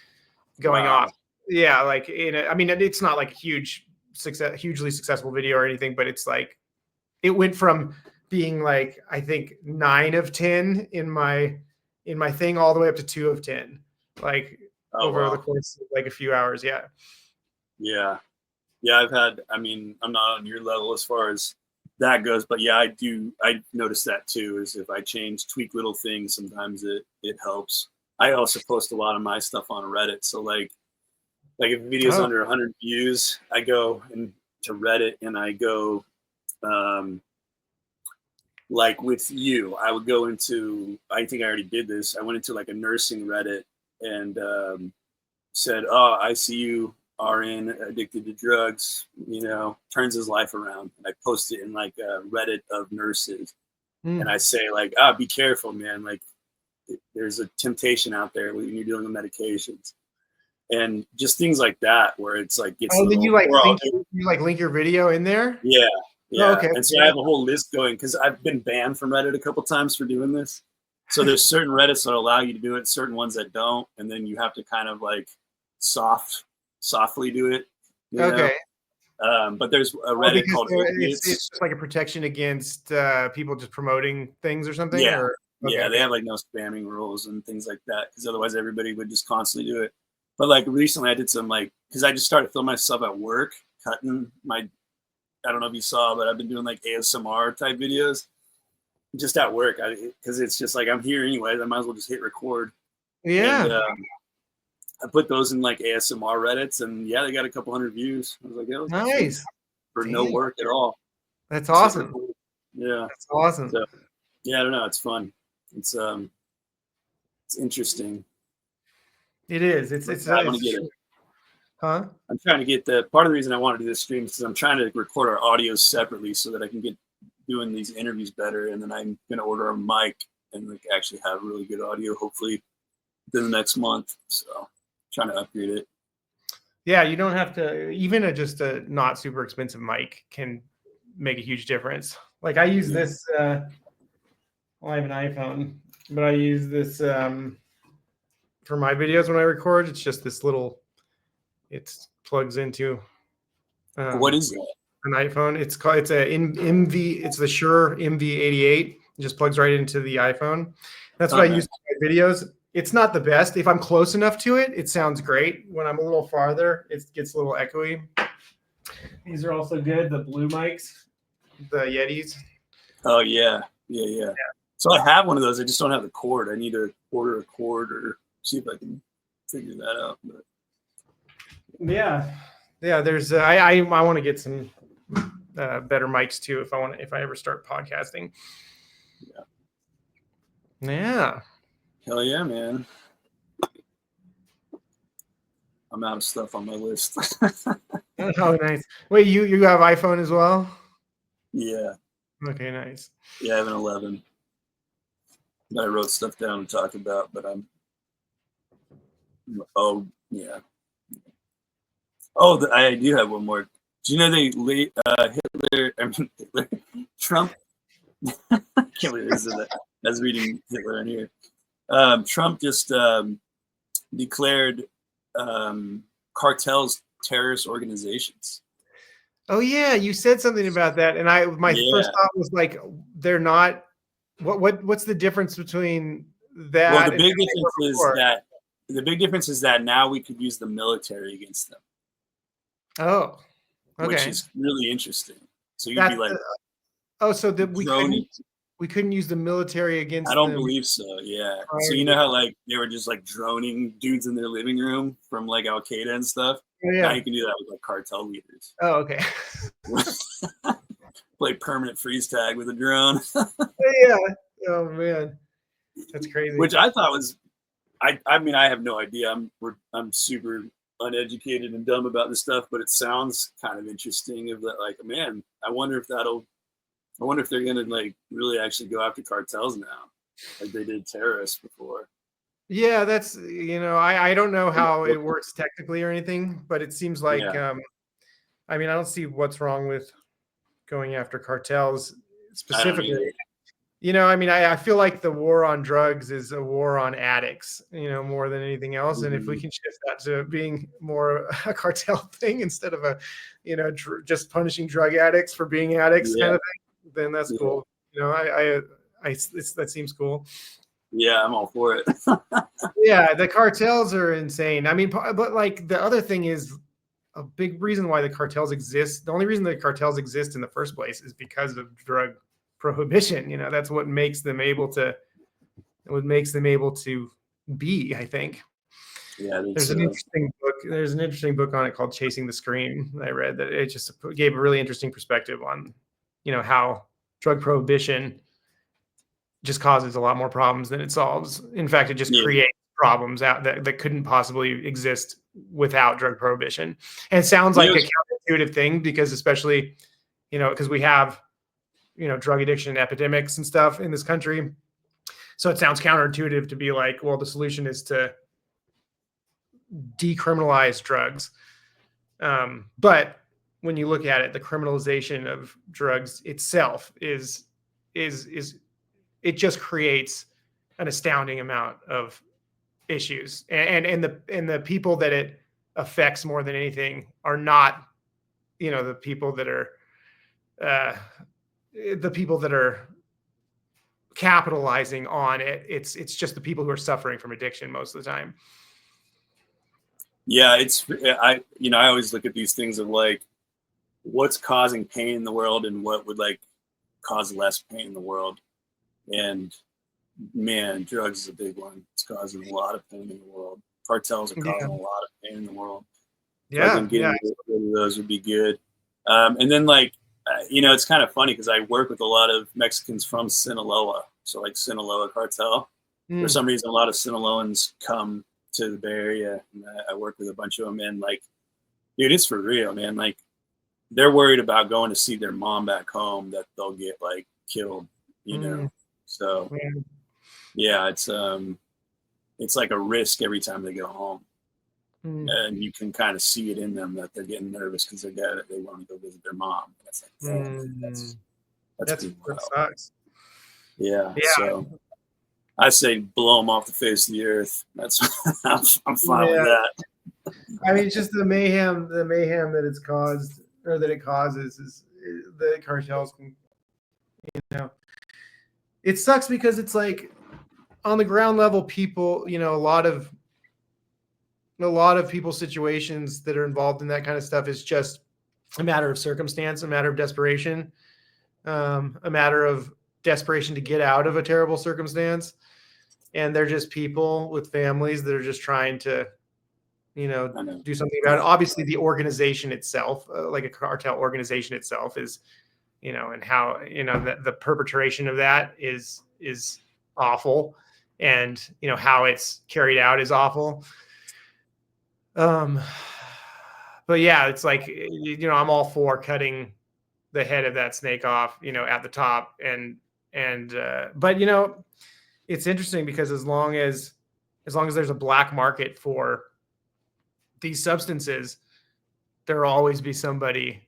[SPEAKER 1] Wow.
[SPEAKER 2] off. Yeah. Like, it's not like a hugely successful video or anything, but it's like, it went from being like, I think 9 of 10 in my thing all the way up to 2 of 10, like over the course of like a few hours. Yeah.
[SPEAKER 1] Yeah. I'm not on your level as far as that goes, but yeah, I noticed that too, is if I tweak little things, sometimes it helps. I also post a lot of my stuff on Reddit. So like if a video's under 100 views, I go to Reddit and I go, like with you, I would go into, I think I already did this. I went into like a nursing Reddit and said, oh, I see you RN addicted to drugs, turns his life around. And I post it in like a Reddit of nurses. And I say like, be careful, man. Like there's a temptation out there when you're dealing with medications. And just things like that, where it's like,
[SPEAKER 2] then you link your video in there.
[SPEAKER 1] Yeah. Yeah.
[SPEAKER 2] Oh, okay.
[SPEAKER 1] And so I have a whole list going because I've been banned from Reddit a couple times for doing this. So there's certain Reddits that allow you to do it, certain ones that don't, and then you have to kind of like softly do it.
[SPEAKER 2] Okay.
[SPEAKER 1] But there's a Reddit called
[SPEAKER 2] it's just like a protection against people just promoting things or something.
[SPEAKER 1] Yeah.
[SPEAKER 2] Okay.
[SPEAKER 1] Yeah, they have like no spamming rules and things like that because otherwise everybody would just constantly do it. But like recently I did some because I just started filming myself at work, cutting my, I don't know if you saw, but I've been doing like ASMR type videos just at work because it's just like I'm here anyways. I might as well just hit record.
[SPEAKER 2] Yeah.
[SPEAKER 1] And, I put those in like ASMR Reddits and yeah, they got a couple hundred views. I was like, oh,
[SPEAKER 2] nice.
[SPEAKER 1] For no work at all.
[SPEAKER 2] That's awesome.
[SPEAKER 1] Yeah.
[SPEAKER 2] That's awesome.
[SPEAKER 1] So, yeah, I don't know. It's fun. It's interesting.
[SPEAKER 2] It is.
[SPEAKER 1] I want to get it.
[SPEAKER 2] Huh?
[SPEAKER 1] I'm trying to get part of the reason I want to do this stream is because I'm trying to record our audio separately so that I can get doing these interviews better. And then I'm going to order a mic and like actually have really good audio, hopefully within the next month. So trying to upgrade it.
[SPEAKER 2] Yeah. You don't have to, even just a not super expensive mic can make a huge difference. Like I use this, I have an iPhone, but I use this for my videos when I record. It's just this little, it plugs into
[SPEAKER 1] what is that?
[SPEAKER 2] An iPhone. It's a MV. It's the Shure MV88. It just plugs right into the iPhone. That's what I use for my videos. It's not the best. If I'm close enough to it, it sounds great. When I'm a little farther, it gets a little echoey. These are also good. The blue mics, the Yetis.
[SPEAKER 1] Oh yeah. So I have one of those. I just don't have the cord. I need to order a cord or see if I can figure that out. But.
[SPEAKER 2] Yeah. There's I want to get some better mics too if I ever start podcasting. Yeah.
[SPEAKER 1] Hell yeah, man. I'm out of stuff on my list.
[SPEAKER 2] Oh, nice. Wait, you have iPhone as well?
[SPEAKER 1] Yeah.
[SPEAKER 2] Okay, nice.
[SPEAKER 1] Yeah, I have an 11. I wrote stuff down to talk about, but yeah. Oh, I do have one more. Do you know Trump? I can't believe this is that. I was reading Hitler in here. Trump just declared cartels terrorist organizations.
[SPEAKER 2] Oh yeah, you said something about that, and my first thought was like, they're not What's the difference between
[SPEAKER 1] Well,
[SPEAKER 2] that and how they were before?
[SPEAKER 1] the big difference is that now we could use the military against them,
[SPEAKER 2] Oh,
[SPEAKER 1] which
[SPEAKER 2] okay.
[SPEAKER 1] is really interesting. So you'd be
[SPEAKER 2] That's
[SPEAKER 1] like
[SPEAKER 2] so that
[SPEAKER 1] droning.
[SPEAKER 2] we couldn't use the military
[SPEAKER 1] I
[SPEAKER 2] against
[SPEAKER 1] don't
[SPEAKER 2] them
[SPEAKER 1] believe so. Yeah. So
[SPEAKER 2] prior
[SPEAKER 1] you
[SPEAKER 2] to
[SPEAKER 1] know
[SPEAKER 2] this.
[SPEAKER 1] how like they were just like droning dudes in their living room from like Al Qaeda and stuff.
[SPEAKER 2] Oh,
[SPEAKER 1] Now
[SPEAKER 2] yeah.
[SPEAKER 1] you can do that with like cartel leaders.
[SPEAKER 2] Oh, okay.
[SPEAKER 1] Play permanent freeze tag with a drone,
[SPEAKER 2] Yeah. Oh man, that's crazy.
[SPEAKER 1] which I thought was. I mean, I have no idea. I'm super uneducated and dumb about this stuff, but it sounds kind of interesting. Of that, like, man, I wonder if they're gonna like really actually go after cartels now, like they did terrorists before.
[SPEAKER 2] Yeah, that's I don't know how it works technically or anything, but it seems like
[SPEAKER 1] Yeah,
[SPEAKER 2] I mean I don't see what's wrong with going after cartels
[SPEAKER 1] I don't
[SPEAKER 2] specifically.
[SPEAKER 1] either.
[SPEAKER 2] I mean, I feel like the war on drugs is a war on addicts, more than anything else. And if we
[SPEAKER 1] Mhm.
[SPEAKER 2] can shift that to being more a cartel thing instead of a, just punishing drug addicts for being addicts kind
[SPEAKER 1] Yeah,
[SPEAKER 2] of thing, then that's
[SPEAKER 1] yeah,
[SPEAKER 2] cool. That seems cool.
[SPEAKER 1] yeah. I'm all for it.
[SPEAKER 2] Yeah, the cartels are insane. I mean, but like the other thing is a big reason why the cartels exist. The only reason the cartels exist in the first place is because of drug prohibition. That's what makes them able to be, I think.
[SPEAKER 1] Yeah, I think
[SPEAKER 2] There's an
[SPEAKER 1] so.
[SPEAKER 2] interesting book. There's an interesting book on it called Chasing the Scream. I read that it just gave a really interesting perspective on, how drug prohibition just causes a lot more problems than it solves. In fact, it just
[SPEAKER 1] Yeah,
[SPEAKER 2] creates problems out that couldn't possibly exist without drug prohibition. And it sounds
[SPEAKER 1] you
[SPEAKER 2] like
[SPEAKER 1] know,
[SPEAKER 2] a counterintuitive thing because especially, because we have, drug addiction epidemics and stuff in this country. So it sounds counterintuitive to be like, well, the solution is to decriminalize drugs. But when you look at it, the criminalization of drugs itself is it just creates an astounding amount of issues, and the people that it affects more than anything are not the people that are uh, the people that are capitalizing on it. It's just the people who are suffering from addiction most of the time.
[SPEAKER 1] yeah. I always look at these things of like what's causing pain in the world and what would like cause less pain in the world. And man, drugs is a big one. It's causing a lot of pain in the world. Cartels are
[SPEAKER 2] Yeah,
[SPEAKER 1] causing a lot of pain in the world.
[SPEAKER 2] yeah,
[SPEAKER 1] Fucking
[SPEAKER 2] yeah.
[SPEAKER 1] getting rid of those would be good. And then like, it's kind of funny because I work with a lot of Mexicans from Sinaloa. So like Sinaloa cartel. For
[SPEAKER 2] Mm,
[SPEAKER 1] some reason, a lot of Sinaloans come to the Bay Area. And I work with a bunch of them. And like, dude, it's for real, man. Like, they're worried about going to see their mom back home that they'll get like killed, you
[SPEAKER 2] mm,
[SPEAKER 1] know. So
[SPEAKER 2] mm,
[SPEAKER 1] yeah, it's like a risk every time they go home,
[SPEAKER 2] mm,
[SPEAKER 1] and you can kind of see it in them that they're getting nervous because they want to go visit their mom. And it's like, damn,
[SPEAKER 2] mm.
[SPEAKER 1] that's
[SPEAKER 2] That
[SPEAKER 1] pretty wild.
[SPEAKER 2] sucks.
[SPEAKER 1] Yeah,
[SPEAKER 2] Yeah,
[SPEAKER 1] so I say blow them off the face of the earth. That's I'm fine with
[SPEAKER 2] yeah.
[SPEAKER 1] that.
[SPEAKER 2] I mean, just the mayhem that it's caused or that it causes is the cartels can, you know, it sucks because it's like on the ground level, people, a lot of people's situations that are involved in that kind of stuff is just a matter of circumstance, a matter of desperation, a matter of desperation to get out of a terrible circumstance. And they're just people with families that are just trying to,
[SPEAKER 1] I know.
[SPEAKER 2] do something about it. Obviously, the organization itself, like a cartel organization itself, is, and how the perpetration of that is awful, and how it's carried out is awful. Um, but yeah, it's like I'm all for cutting the head of that snake off, at the top, but it's interesting because as long as there's a black market for these substances, there will always be somebody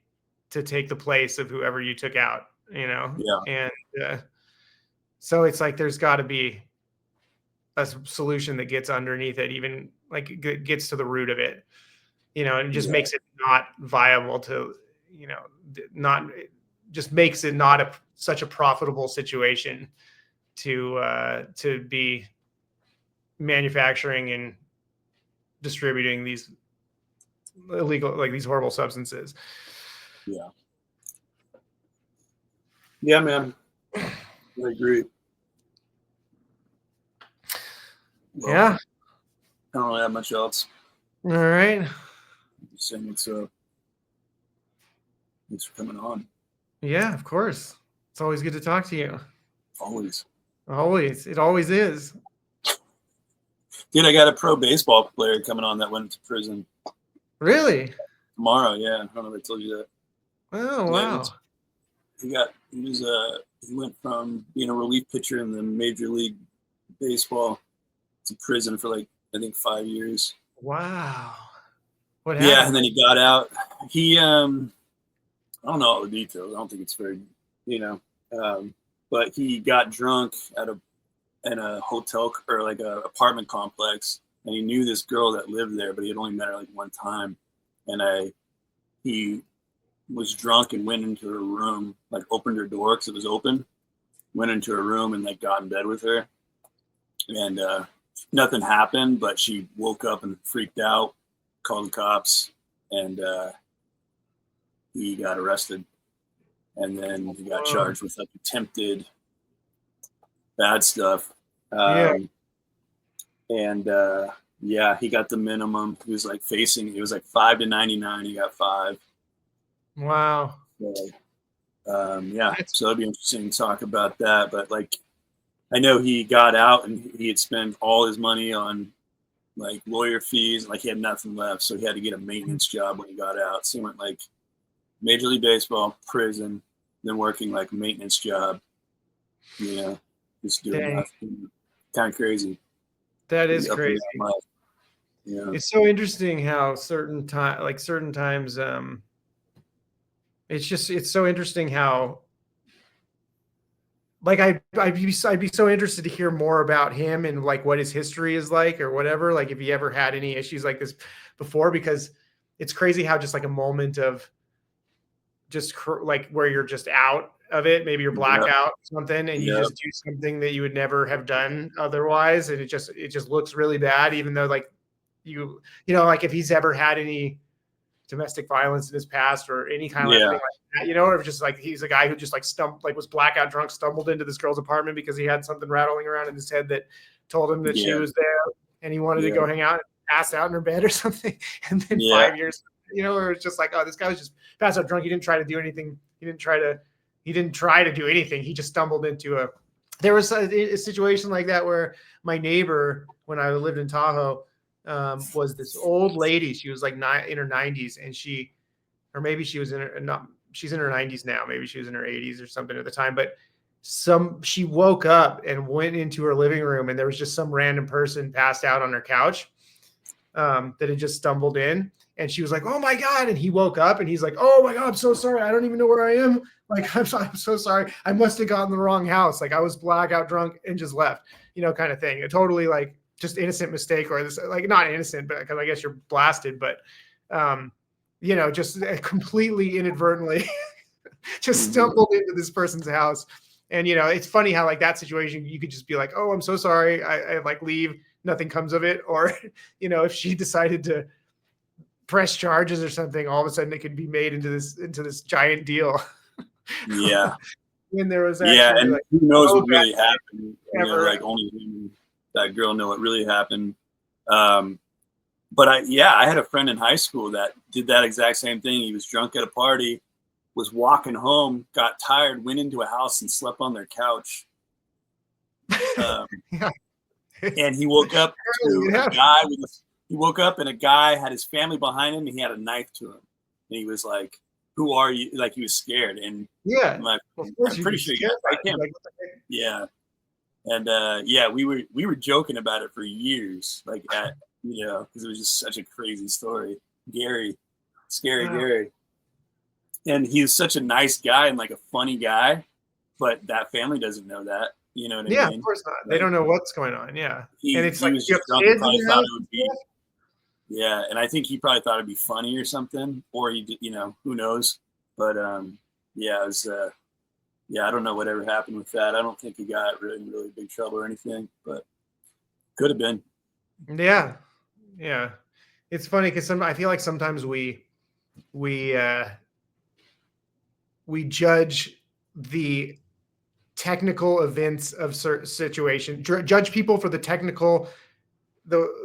[SPEAKER 2] to take the place of whoever you took out,
[SPEAKER 1] Yeah,
[SPEAKER 2] and so it's like there's got to be a solution that gets underneath it, even like gets to the root of it, and just
[SPEAKER 1] yeah,
[SPEAKER 2] makes it not viable to, not just makes it not such a profitable situation to be manufacturing and distributing these illegal, like these horrible substances.
[SPEAKER 1] Yeah. Yeah, man. I agree. Well,
[SPEAKER 2] Yeah.
[SPEAKER 1] I don't have much else.
[SPEAKER 2] All right.
[SPEAKER 1] Just saying what's up. Thanks for coming on.
[SPEAKER 2] Yeah, of course. It's always good to talk to you.
[SPEAKER 1] Always.
[SPEAKER 2] Always. It always is.
[SPEAKER 1] Dude, I got a pro baseball player coming on that went to prison
[SPEAKER 2] Really?
[SPEAKER 1] tomorrow. Yeah, I don't know if I told you that.
[SPEAKER 2] Oh, wow.
[SPEAKER 1] He went from being a relief pitcher in the Major League Baseball to prison for like I think 5 years.
[SPEAKER 2] Wow. What happened?
[SPEAKER 1] Yeah, and then he got out. He I don't know all the details. I don't think it's very, but he got drunk in a hotel or like a apartment complex, and he knew this girl that lived there, but he had only met her like one time. And he was drunk and went into her room, like opened her door because it was open, went into her room and like got in bed with her. And nothing happened, but she woke up and freaked out, called the cops, and he got arrested. And then he got charged with like attempted bad stuff. And he got the minimum. He was like it was like 5 to 99. He got 5.
[SPEAKER 2] Wow.
[SPEAKER 1] So, so it'd be interesting to talk about that. But like, I know he got out and he had spent all his money on like lawyer fees. Like he had nothing left, so he had to get a maintenance job when he got out. So he went like Major League Baseball, prison, then working like a maintenance job. Just doing nothing. Kind of crazy.
[SPEAKER 2] That is crazy.
[SPEAKER 1] Yeah.
[SPEAKER 2] It's so interesting how certain times, it's so interesting how, like, I'd be so interested to hear more about him and like what his history is like or whatever. Like if he ever had any issues like this before, because it's crazy how just like a moment of just like where you're just out of it, maybe you're blackout or something, and you just do something that you would never have done otherwise, and it just looks really bad, even though like like if he's ever had any domestic violence in his past or any kind of thing like that, or just like he's a guy who just like was blackout drunk, stumbled into this girl's apartment because he had something rattling around in his head that told him that she was there and he wanted to go hang out and pass out in her bed or something. And then 5 years, where it's just like, oh, this guy was just passed out drunk. He didn't try to do anything. He didn't try to do anything. He just stumbled into there was a situation like that where my neighbor, when I lived in Tahoe, was this old lady. She was like in her 90s, and she's in her 90s now. Maybe she was in her 80s or something at the time. But she woke up and went into her living room, and there was just some random person passed out on her couch that had just stumbled in. And she was like, "Oh my God." And he woke up and he's like, "Oh my God, I'm so sorry. I don't even know where I am. Like, I'm so sorry. I must have gotten the wrong house. Like I was blackout drunk and just left, kind of thing." A totally like just innocent mistake, or this, like not innocent, but because I guess you're blasted, but, just completely inadvertently just stumbled into this person's house. And, it's funny how like that situation, you could just be like, "Oh, I'm so sorry." I like leave, nothing comes of it. Or, if she decided to press charges or something, all of a sudden it could be made into this giant deal.
[SPEAKER 1] Yeah.
[SPEAKER 2] When there was
[SPEAKER 1] and
[SPEAKER 2] like,
[SPEAKER 1] who knows what really happened? Like only that girl know what really happened. But I had a friend in high school that did that exact same thing. He was drunk at a party, was walking home, got tired, went into a house and slept on their couch. And he woke up to a guy he woke up and a guy had his family behind him and he had a knife to him. And he was like, "Who are you?" Like he was scared. And I'm pretty sure I can't. And we were joking about it for years, like because it was just such a crazy story. Scary Gary. And he was such a nice guy and like a funny guy, but that family doesn't know that. You know what I mean?
[SPEAKER 2] Yeah, of course not. They don't know what's going on. Yeah. And it's like,
[SPEAKER 1] and I think he probably thought it'd be funny or something, or he did, who knows? But it was yeah, I don't know whatever happened with that. I don't think he got in really big trouble or anything, but could have been.
[SPEAKER 2] Yeah, yeah. It's funny because I feel like sometimes we uh, we judge the technical events of certain situation, judge people for the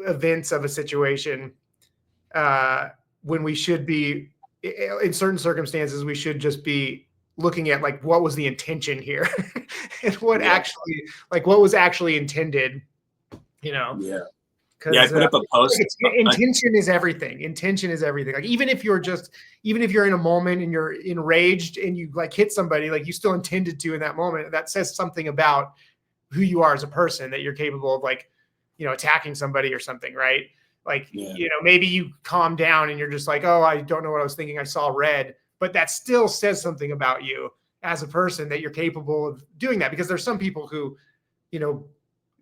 [SPEAKER 2] events of a situation, when we should be, in certain circumstances, we should just be looking at like what was the intention here and what
[SPEAKER 1] Yeah.
[SPEAKER 2] actually, like what was actually intended,
[SPEAKER 1] Yeah. Yeah, I
[SPEAKER 2] because
[SPEAKER 1] put up a post.
[SPEAKER 2] intention is everything. Intention is everything. Like even if you're in a moment and you're enraged and you like hit somebody, like you still intended to in that moment. That says something about who you are as a person, that you're capable of like, attacking somebody or something, right? Like,
[SPEAKER 1] Yeah.
[SPEAKER 2] Maybe you calm down and you're just like, oh, I don't know what I was thinking. I saw red, but that still says something about you as a person, that you're capable of doing that, because there's some people who,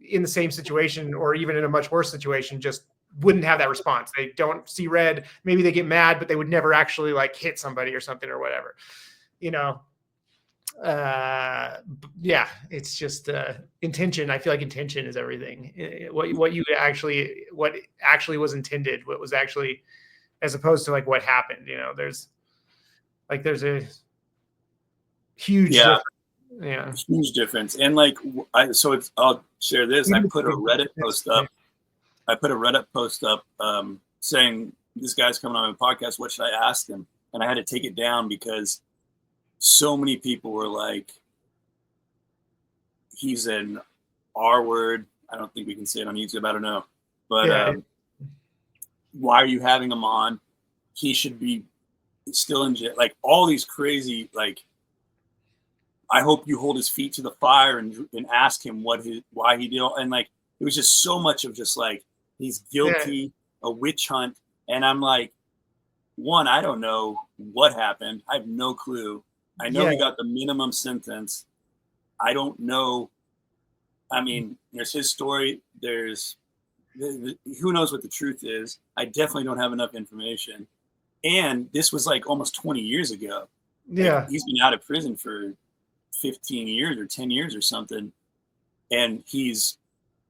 [SPEAKER 2] in the same situation or even in a much worse situation, just wouldn't have that response. They don't see red. Maybe they get mad, but they would never actually like hit somebody or something or whatever, yeah, it's just intention. I feel like intention is everything. What actually was intended, what was actually, as opposed to like what happened. There's a huge difference. Yeah,
[SPEAKER 1] huge difference. And like, I'll share this. I put a Reddit post up saying, this guy's coming on my podcast, what should I ask him? And I had to take it down because so many people were like, he's an R word. I don't think we can say it on YouTube. I don't know. But why are you having him on? He should be still in jail. Like all these crazy, like, I hope you hold his feet to the fire and ask him why he did all. And like, it was just so much of just like, he's guilty, a witch hunt. And I'm like, one, I don't know what happened. I have no clue. I know he got the minimum sentence. I don't know. I mean, there's his story. There's who knows what the truth is. I definitely don't have enough information. And this was like almost 20 years ago.
[SPEAKER 2] Yeah.
[SPEAKER 1] Like, he's been out of prison for 15 years or 10 years or something. And he's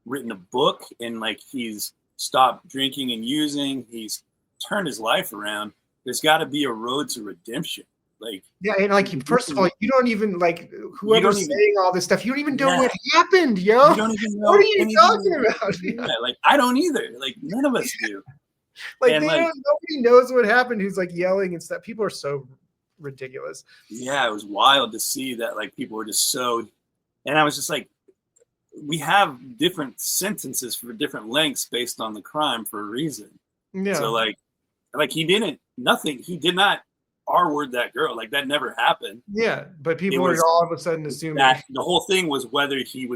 [SPEAKER 1] written a book and like he's stopped drinking and using. He's turned his life around. There's got to be a road to redemption. Like,
[SPEAKER 2] yeah, and like, first of all, you don't even like whoever's saying all this stuff. You don't even know what happened, yo.
[SPEAKER 1] You don't even know
[SPEAKER 2] what are you talking about?
[SPEAKER 1] Yeah, like I don't either. Like none of us do.
[SPEAKER 2] Like nobody knows what happened. Who's like yelling and stuff. People are so ridiculous.
[SPEAKER 1] Yeah, it was wild to see that. Like people were just so, and I was just like, we have different sentences for different lengths based on the crime for a reason.
[SPEAKER 2] Yeah.
[SPEAKER 1] So like he did not R-word that girl. Like that never happened.
[SPEAKER 2] Yeah, but people were all of a sudden assuming
[SPEAKER 1] that the whole thing was whether he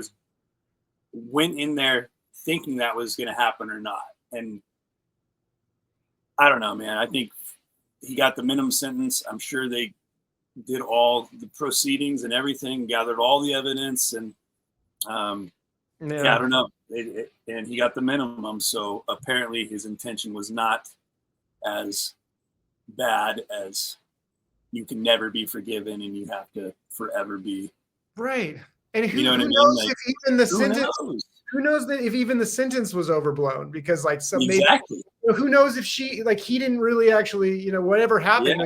[SPEAKER 1] went in there thinking that was going to happen or not. And I don't know, man. I think he got the minimum sentence. I'm sure they did all the proceedings and everything, gathered all the evidence, and I don't know. And he got the minimum. So apparently his intention was not as bad as you can never be forgiven and you have to forever be.
[SPEAKER 2] Right. And who
[SPEAKER 1] knows
[SPEAKER 2] like, if even the sentence, who knows that if even the sentence was overblown, because like
[SPEAKER 1] exactly.
[SPEAKER 2] Who knows if she, like, he didn't really actually, whatever happened,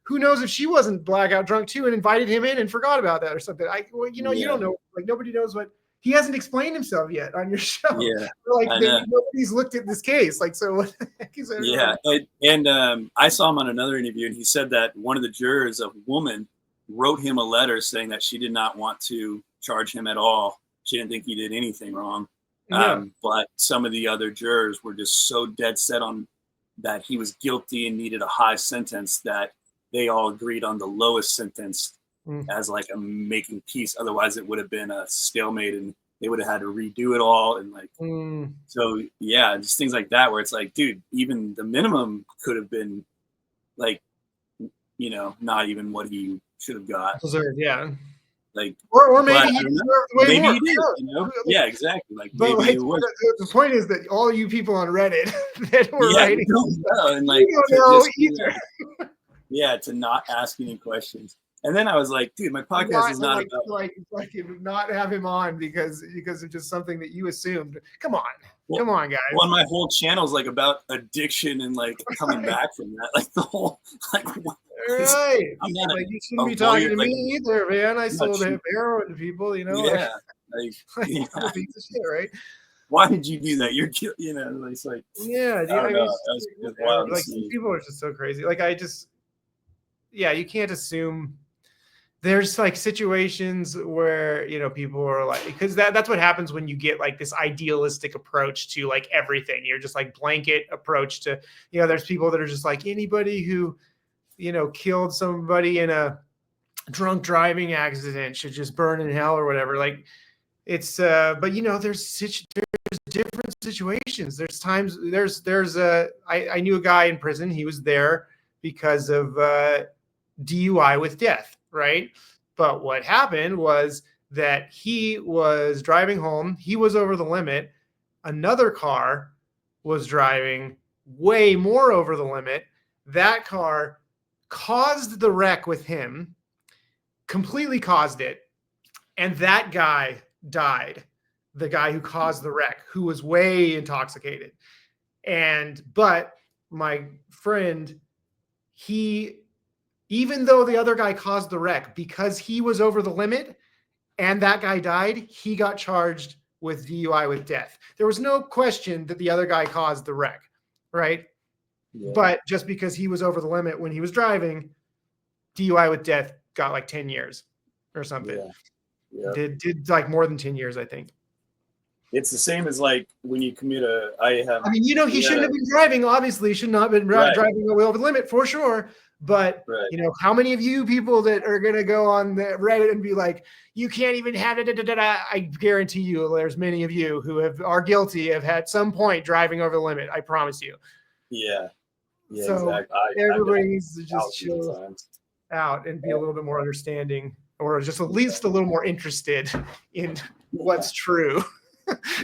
[SPEAKER 2] who knows if she wasn't blackout drunk too and invited him in and forgot about that or something. You don't know. Like nobody knows what. He hasn't explained himself yet on your show.
[SPEAKER 1] Yeah,
[SPEAKER 2] like nobody's looked at this case. Like, so what the heck is that?
[SPEAKER 1] Yeah, and I saw him on another interview, and he said that one of the jurors, a woman, wrote him a letter saying that she did not want to charge him at all. She didn't think he did anything wrong.
[SPEAKER 2] Yeah.
[SPEAKER 1] But some of the other jurors were just so dead set on that he was guilty and needed a high sentence that they all agreed on the lowest sentence as like a making peace. Otherwise it would have been a stalemate and they would have had to redo it all. And like, so yeah, just things like that, where it's like, dude, even the minimum could have been like, not even what he should have got.
[SPEAKER 2] Deserved, yeah.
[SPEAKER 1] Like,
[SPEAKER 2] or maybe he
[SPEAKER 1] did, Yeah, exactly. Like,
[SPEAKER 2] but
[SPEAKER 1] maybe it was.
[SPEAKER 2] The point is that all you people on Reddit that were writing,
[SPEAKER 1] you don't know, and like,
[SPEAKER 2] you don't know either.
[SPEAKER 1] Yeah, to not ask any questions. And then I was like, dude, my podcast is not about
[SPEAKER 2] like not have him on because of just something that you assumed. Come on,
[SPEAKER 1] well,
[SPEAKER 2] guys.
[SPEAKER 1] well, my whole channel is like about addiction and like coming back from that. Like the whole like
[SPEAKER 2] right.
[SPEAKER 1] I'm not
[SPEAKER 2] like you shouldn't be talking to me either, man. I sold heroin to people, you know.
[SPEAKER 1] Yeah.
[SPEAKER 2] Like I'm a piece of shit, right?
[SPEAKER 1] Why did you do that? You're you know, it's like
[SPEAKER 2] yeah, dude. I mean, wild like people are just so crazy. Like you can't assume. There's like situations where, you know, people are like, because that's what happens when you get like this idealistic approach to like everything. You're just like blanket approach to, you know, there's people that are just like anybody who, you know, killed somebody in a drunk driving accident should just burn in hell or whatever. Like it's, but you know, there's different situations. There's times I knew a guy in prison. He was there because of DUI with death. Right. But what happened was that he was driving home. He was over the limit. Another car was driving way more over the limit. That car caused the wreck with him, completely caused it. And that guy died. The guy who caused the wreck, who was way intoxicated. But my friend, even though the other guy caused the wreck, because he was over the limit and that guy died, he got charged with DUI with death. There was no question that the other guy caused the wreck, right? Yeah. But just because he was over the limit when he was driving, DUI with death got like 10 years or something. Yeah. Did like more than 10 years, I think.
[SPEAKER 1] It's the same as like when you commit
[SPEAKER 2] I mean, you know, he shouldn't have been driving. Obviously, he should not have been driving over the limit for sure. But, you know, how many of you people that are going to go on the Reddit and be like, you can't even have it. I guarantee you there's many of you who are guilty of at some point driving over the limit. I promise you.
[SPEAKER 1] Yeah.
[SPEAKER 2] So exactly. Everybody needs to just chill out and be a little bit more understanding, or just at least a little more interested in what's true.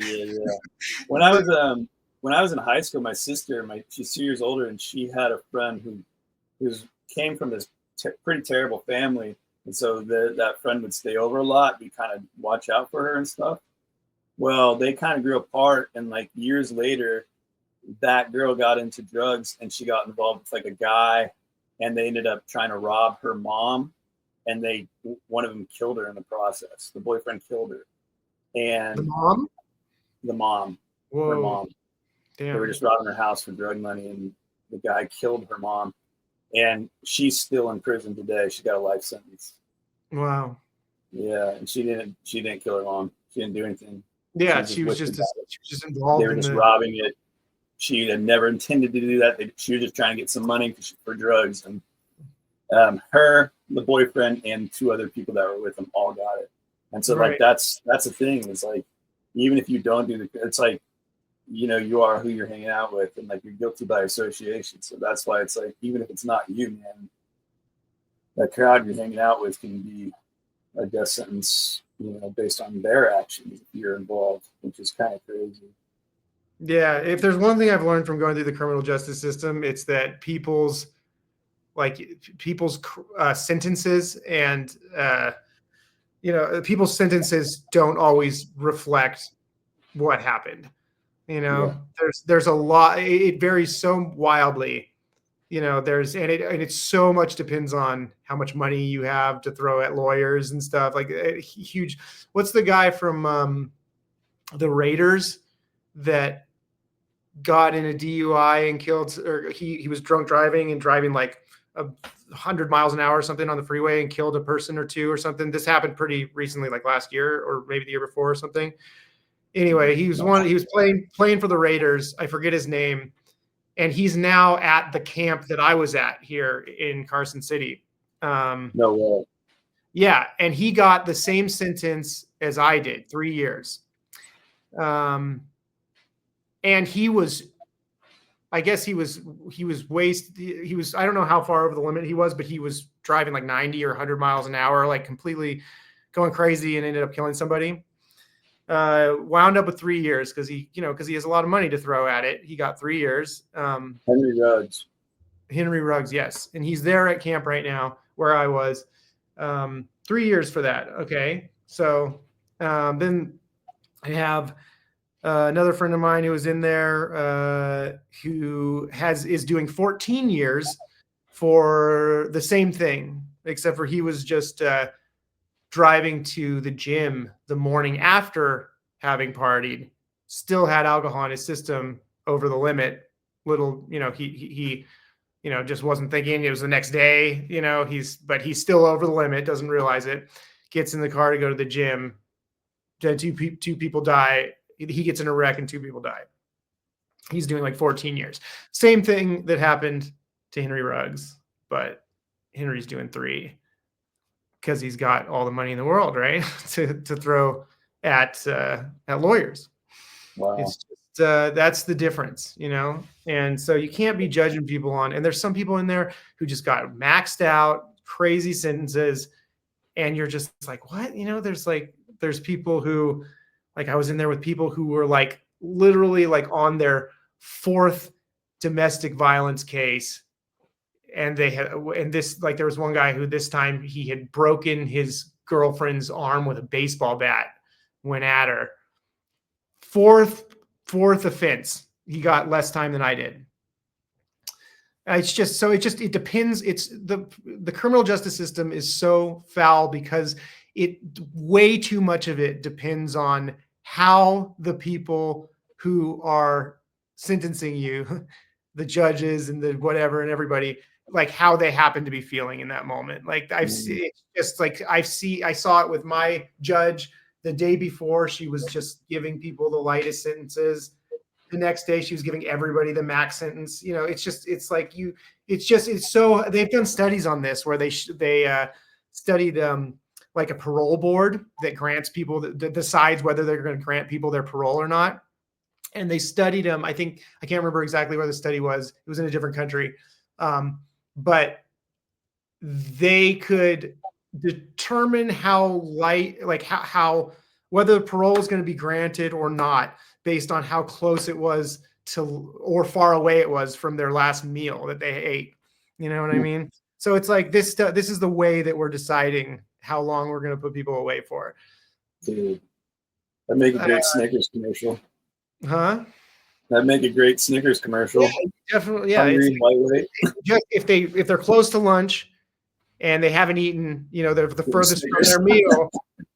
[SPEAKER 1] Yeah. When I was in high school, my sister, she's 2 years older, and she had a friend who came from this pretty terrible family, and so that friend would stay over a lot. We kind of watch out for her and stuff. Well, they kind of grew apart, and like years later, that girl got into drugs, and she got involved with like a guy, and they ended up trying to rob her mom, and one of them killed her in the process. The boyfriend killed her, and the mom,
[SPEAKER 2] Whoa.
[SPEAKER 1] Her mom. Damn. They were just robbing her house for drug money, and the guy killed her mom. And she's still in prison today. She got a life sentence.
[SPEAKER 2] Wow.
[SPEAKER 1] Yeah, and she didn't kill her mom. She didn't do anything.
[SPEAKER 2] Yeah, she was just involved.
[SPEAKER 1] They were just robbing it. She had never intended to do that. She was just trying to get some money for drugs. And her, the boyfriend, and 2 other people that were with them all got it. And so like that's the thing. It's like even if you don't do it's like, you know, you are who you're hanging out with, and like you're guilty by association. So that's why it's like, even if it's not you, man, that crowd you're hanging out with can be a death sentence, you know, based on their actions if you're involved, which is kind of crazy.
[SPEAKER 2] Yeah. If there's one thing I've learned from going through the criminal justice system, it's that people's sentences and, you know, people's sentences don't always reflect what happened. You know, there's a lot. It varies so wildly. You know, it so much depends on how much money you have to throw at lawyers and stuff. Like huge. What's the guy from the Raiders that got in a DUI and killed, or he was drunk driving and driving like 100 miles an hour or something on the freeway and killed a person or 2 or something. This happened pretty recently, like last year or maybe the year before or something. Anyway, he was playing for the Raiders. I forget his name. And he's now at the camp that I was at here in Carson City.
[SPEAKER 1] No way.
[SPEAKER 2] Yeah. And he got the same sentence as I did, 3 years. And he was, I guess he was wasted. I don't know how far over the limit he was, but he was driving like 90 or 100 miles an hour, like completely going crazy, and ended up killing somebody. Wound up with 3 years because he has a lot of money to throw at it. He got 3 years. Henry Ruggs, yes. And he's there at camp right now where I was. 3 years for that. Okay. So then I have another friend of mine who was in there who is doing 14 years for the same thing, except for he was just driving to the gym the morning after having partied, still had alcohol in his system over the limit. He just wasn't thinking it was the next day, but he's still over the limit, doesn't realize it, gets in the car to go to the gym. Then two people die. He gets in a wreck and 2 people die. He's doing like 14 years. Same thing that happened to Henry Ruggs, but Henry's doing 3 because he's got all the money in the world, right? to throw at lawyers.
[SPEAKER 1] Wow.
[SPEAKER 2] It's just, that's the difference, And so you can't be judging people on. And there's some people in there who just got maxed out, crazy sentences, and you're just like, what? There's people who, like, I was in there with people who were like literally like on their 4th domestic violence case. And there was one guy who this time he had broken his girlfriend's arm with a baseball bat, went at her. Fourth offense. He got less time than I did. It depends. It's the criminal justice system is so foul because way too much of it depends on how the people who are sentencing you, the judges and the whatever and everybody, like how they happen to be feeling in that moment. Like I saw it with my judge the day before. She was just giving people the lightest sentences. The next day she was giving everybody the max sentence. They've done studies on this where they studied like a parole board that grants people that decides whether they're going to grant people their parole or not. And they studied them. I can't remember exactly where the study was. It was in a different country. But they could determine how whether the parole is going to be granted or not based on how close it was to or far away it was from their last meal that they ate. You know what I mean? So it's like this is the way that we're deciding how long we're going to put people away for.
[SPEAKER 1] Dude, that'd make a great Snickers commercial.
[SPEAKER 2] Huh?
[SPEAKER 1] That'd make a great Snickers commercial.
[SPEAKER 2] Yeah, definitely. Yeah. Just if they're close to lunch and they haven't eaten, they're the furthest from their meal,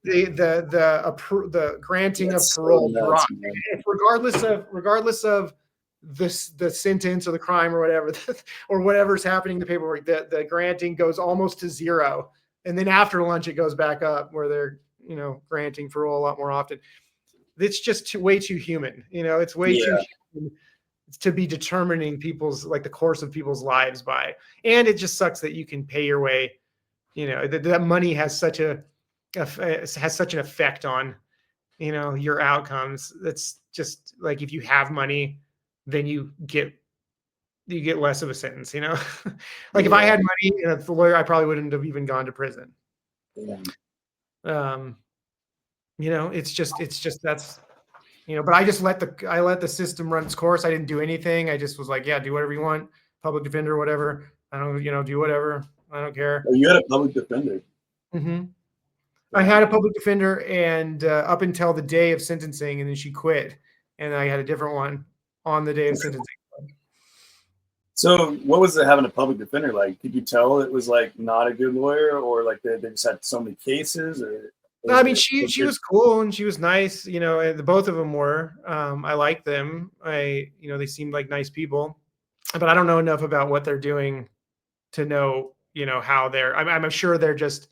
[SPEAKER 2] the granting of parole drops. Regardless of the sentence or the crime or whatever, or whatever's happening in the paperwork, the granting goes almost to 0. And then after lunch, it goes back up where they're, granting parole a lot more often. It's just way too human. It's way too human to be determining the course of people's lives by. And it just sucks that you can pay your way. That money has such an effect on, your outcomes. That's just like, if you have money, then you get less of a sentence, like if I had money and a lawyer, I probably wouldn't have even gone to prison. It's just that's, but I just let the system run its course. I didn't do anything. I just was like, yeah, do whatever you want. Public defender, whatever. I don't, do whatever. I don't care.
[SPEAKER 1] Oh, you had a public defender.
[SPEAKER 2] Mm-hmm. I had a public defender, and up until the day of sentencing, and then she quit, and I had a different one on the day of sentencing.
[SPEAKER 1] So what was it having a public defender like? Could you tell it was like not a good lawyer, or like they just had so many cases? Or
[SPEAKER 2] no, I mean, she was cool and she was nice. The both of them were. I liked them. They seemed like nice people, but I don't know enough about what they're doing to know, how they're. I'm sure they're just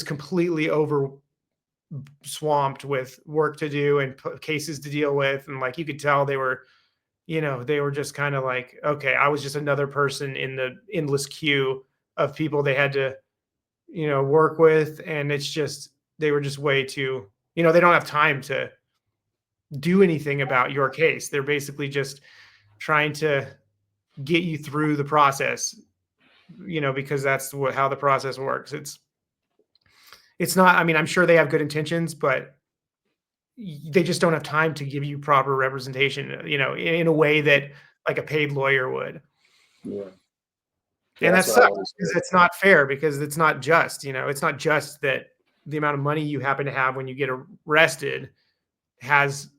[SPEAKER 2] completely over swamped with work to do and cases to deal with, and like you could tell they were. They were just kind of like, okay, I was just another person in the endless queue of people they had to, work with. And it's just, they were just way too, they don't have time to do anything about your case. They're basically just trying to get you through the process, because that's how the process works. It's not, I mean, I'm sure they have good intentions, but they just don't have time to give you proper representation, in a way that like a paid lawyer would.
[SPEAKER 1] Yeah.
[SPEAKER 2] And that
[SPEAKER 1] That's what I
[SPEAKER 2] sucks
[SPEAKER 1] always
[SPEAKER 2] because
[SPEAKER 1] say.
[SPEAKER 2] it's not fair, because it's not just, it's not just that the amount of money you happen to have when you get arrested has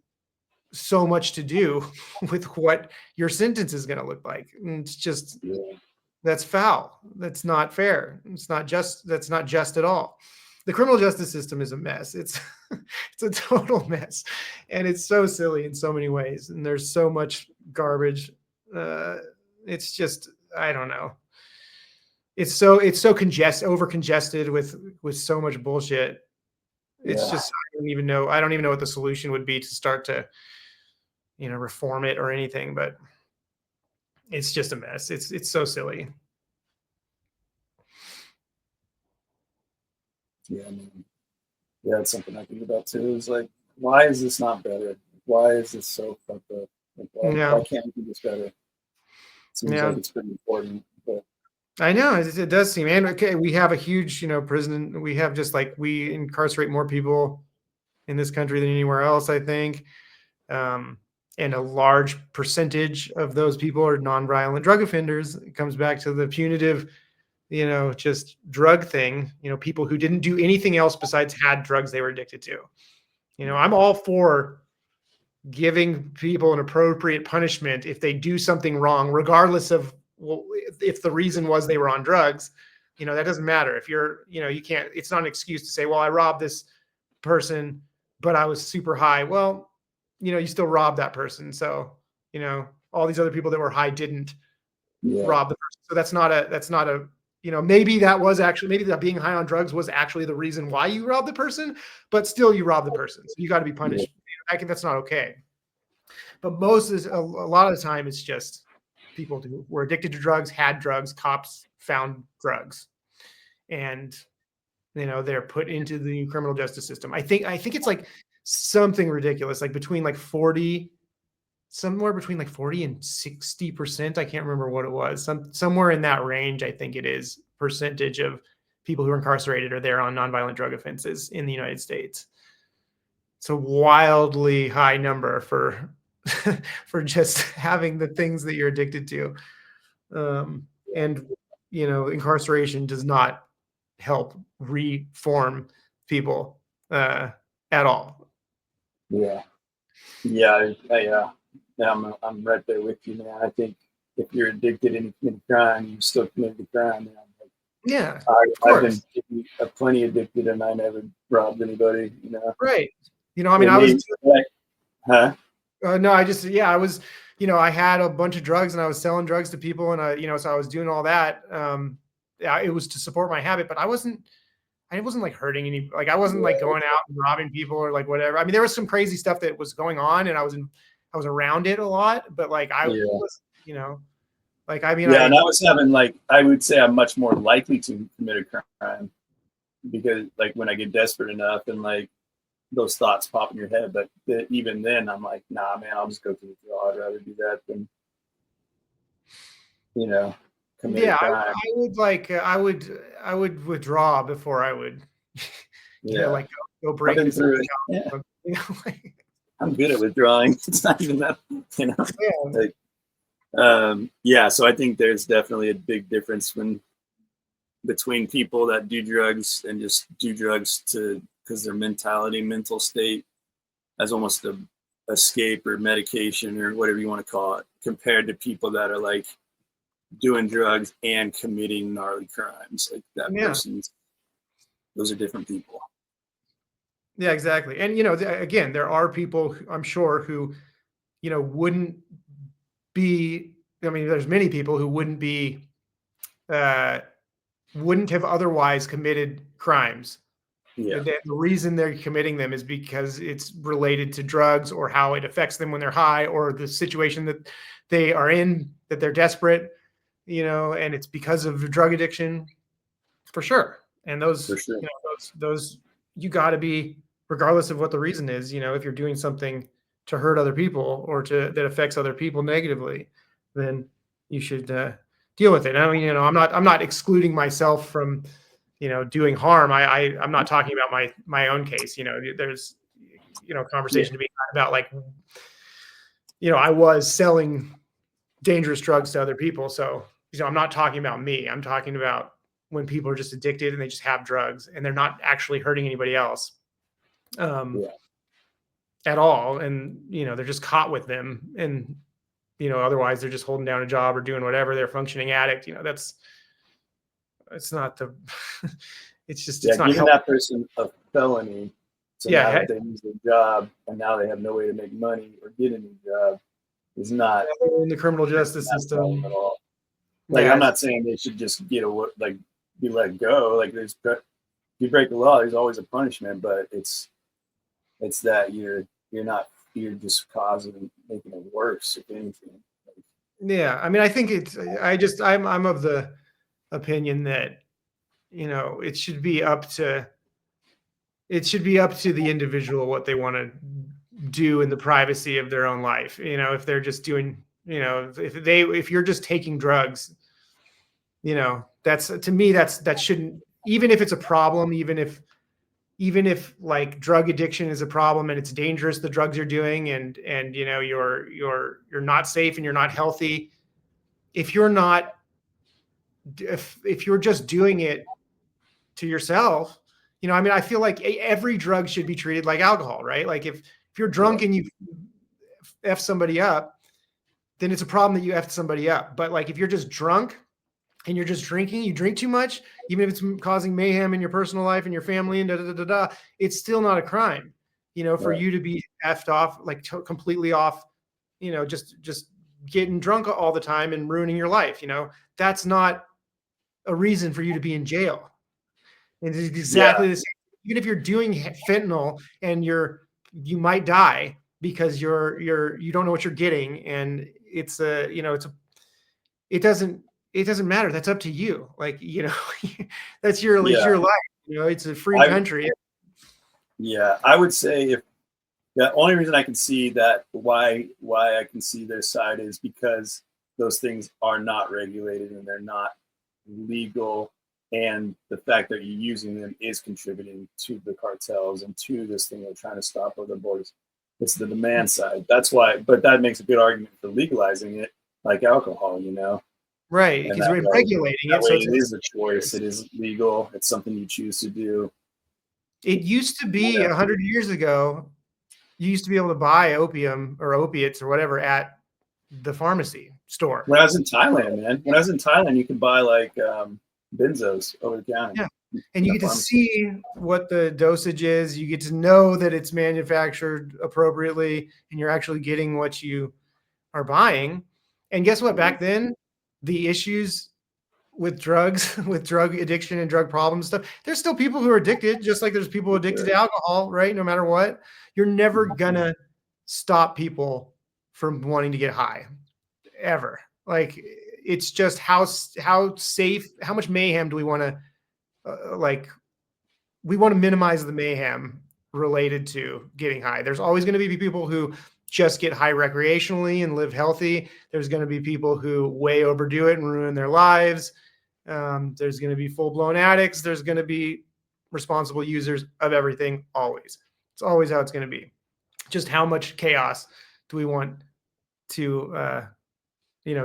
[SPEAKER 2] so much to do with what your sentence is going to look like. And it's just,
[SPEAKER 1] Yeah.
[SPEAKER 2] that's foul. That's not fair. It's not just, that's not just at all. The criminal justice system is a mess. It's it's a total mess. And it's so silly in so many ways. And there's so much garbage. It's just, I don't know. It's so over congested with so much bullshit. It's
[SPEAKER 1] Yeah.
[SPEAKER 2] just, I don't even know what the solution would be to start to, reform it or anything, but it's just a mess. It's so silly.
[SPEAKER 1] Yeah. I mean, yeah, it's something I think about too. Is like, why is this not better? Why is this so fucked up? Like,
[SPEAKER 2] Yeah.
[SPEAKER 1] why can't we do this better? Seems
[SPEAKER 2] Yeah.
[SPEAKER 1] like it's pretty important, but
[SPEAKER 2] I know it does seem, and okay, we have a huge, prison. We have just like, we incarcerate more people in this country than anywhere else, I think. And a large percentage of those people are nonviolent drug offenders. It comes back to the punitive, just drug thing, people who didn't do anything else besides had drugs they were addicted to. I'm all for giving people an appropriate punishment if they do something wrong, regardless of, well, if the reason was they were on drugs. That doesn't matter. If you're, you can't, it's not an excuse to say, well, I robbed this person, but I was super high. Well, you still robbed that person. So, all these other people that were high didn't
[SPEAKER 1] yeah,
[SPEAKER 2] rob the person. So that's not a, maybe that being high on drugs was actually the reason why you robbed the person, but still you robbed the person. So you got to be punished. I think that's not okay. But a lot of the time, it's just people who were addicted to drugs, had drugs, cops found drugs, and they're put into the criminal justice system. I think it's like something ridiculous, like somewhere between like 40 and 60%. I can't remember what it was. Somewhere in that range, I think it is, percentage of people who are incarcerated are there on nonviolent drug offenses in the United States. It's a wildly high number for for just having the things that you're addicted to. And incarceration does not help reform people at all.
[SPEAKER 1] yeah, yeah. I'm right there with you, man. I think if you're addicted and you commit a crime, you still commit the crime, man.
[SPEAKER 2] Yeah,
[SPEAKER 1] I've been plenty addicted, and I never robbed anybody.
[SPEAKER 2] Right. I was
[SPEAKER 1] like, huh?
[SPEAKER 2] No, I was, I had a bunch of drugs and I was selling drugs to people, and so I was doing all that. It was to support my habit, but I wasn't like hurting like I wasn't like going out and robbing people or like whatever. I mean, there was some crazy stuff that was going on, and I was around it a lot, but like I was, like, I mean,
[SPEAKER 1] yeah, and I was having, like, I would say I'm much more likely to commit a crime because, like, when I get desperate enough and like those thoughts pop in your head, but even then I'm like, nah, man, I'll just go to the draw. I'd rather do that than commit a crime.
[SPEAKER 2] I would withdraw before I would like go break into
[SPEAKER 1] it. Yeah. I'm good at withdrawing. It's not even that, like, so I think there's definitely a big difference between people that do drugs and just do drugs because their mental state as almost a escape or medication or whatever you want to call it, compared to people that are like doing drugs and committing gnarly crimes. Like that person's, those are different people.
[SPEAKER 2] Yeah, exactly. And again, there are people, I'm sure, who wouldn't be, I mean, there's many people who wouldn't have otherwise committed crimes.
[SPEAKER 1] Yeah.
[SPEAKER 2] The reason they're committing them is because it's related to drugs or how it affects them when they're high, or the situation that they are in, that they're desperate, and it's because of drug addiction, for sure. And those,
[SPEAKER 1] for sure.
[SPEAKER 2] Those you got to be, regardless of what the reason is, if you're doing something to hurt other people or that affects other people negatively, then you should deal with it. I mean, I'm not excluding myself from, doing harm. I'm not talking about my own case. There's, conversation to be had about, like, I was selling dangerous drugs to other people. So, I'm not talking about me. I'm talking about when people are just addicted and they just have drugs and they're not actually hurting anybody else
[SPEAKER 1] Yeah.
[SPEAKER 2] at all. And, they're just caught with them. And, otherwise they're just holding down a job or doing whatever. They're a functioning addict. It's not the, it's not
[SPEAKER 1] giving
[SPEAKER 2] helpful.
[SPEAKER 1] that person a felony. So now
[SPEAKER 2] Yeah.
[SPEAKER 1] that they lose their job and now they have no way to make money or get a new job is not
[SPEAKER 2] In the criminal justice system.
[SPEAKER 1] at all. Like, I'm not saying they should just be let go. Like, if you break the law, there's always a punishment, but it's that you're just making it worse, if anything.
[SPEAKER 2] Yeah, I mean, I think I'm of the opinion that it should be up to the individual what they want to do in the privacy of their own life. If they're just doing, if you're just taking drugs, that's, to me, that shouldn't, even if it's a problem, even if like drug addiction is a problem and it's dangerous, the drugs you're doing, and you're not safe and you're not healthy. If you're just doing it to yourself, I mean, I feel like every drug should be treated like alcohol, right? Like if you're drunk and you F somebody up, then it's a problem that you F somebody up. But like if you're just drunk and you're just drinking, you drink too much, even if it's causing mayhem in your personal life and your family and it's still not a crime, for you to be effed off, like completely off, just getting drunk all the time and ruining your life. That's not a reason for you to be in jail. And it's exactly the same. Even if you're doing fentanyl and you might die because you don't know what you're getting, and it doesn't matter. That's up to you. Like, that's your life. It's a free country.
[SPEAKER 1] Yeah, I would say if the only reason I can see that why I can see their side is because those things are not regulated and they're not legal, and the fact that you're using them is contributing to the cartels and to this thing they're trying to stop over the borders. It's the demand side. That's why, but that makes a good argument for legalizing it, like alcohol,
[SPEAKER 2] Right, because we're regulating it. So
[SPEAKER 1] it is a choice. It is legal. It's something you choose to do.
[SPEAKER 2] It used to be 100 years ago, you used to be able to buy opium or opiates or whatever at the pharmacy store.
[SPEAKER 1] When I was in Thailand, you could buy like benzos over the counter.
[SPEAKER 2] Yeah, and you get to see what the dosage is. You get to know that it's manufactured appropriately, and you're actually getting what you are buying. And guess what? Back then, the issues with drugs, with drug addiction and drug problems stuff, there's still people who are addicted, just like there's people addicted to alcohol, right? No matter what, you're never gonna stop people from wanting to get high, ever. Like, it's just how safe, how much mayhem do we want to, we want to minimize the mayhem related to getting high. There's always going to be people who just get high recreationally and live healthy. There's going to be people who way overdo it and ruin their lives. There's going to be full-blown addicts. There's going to be responsible users of everything, always. It's always how it's going to be. Just how much chaos do we want to, we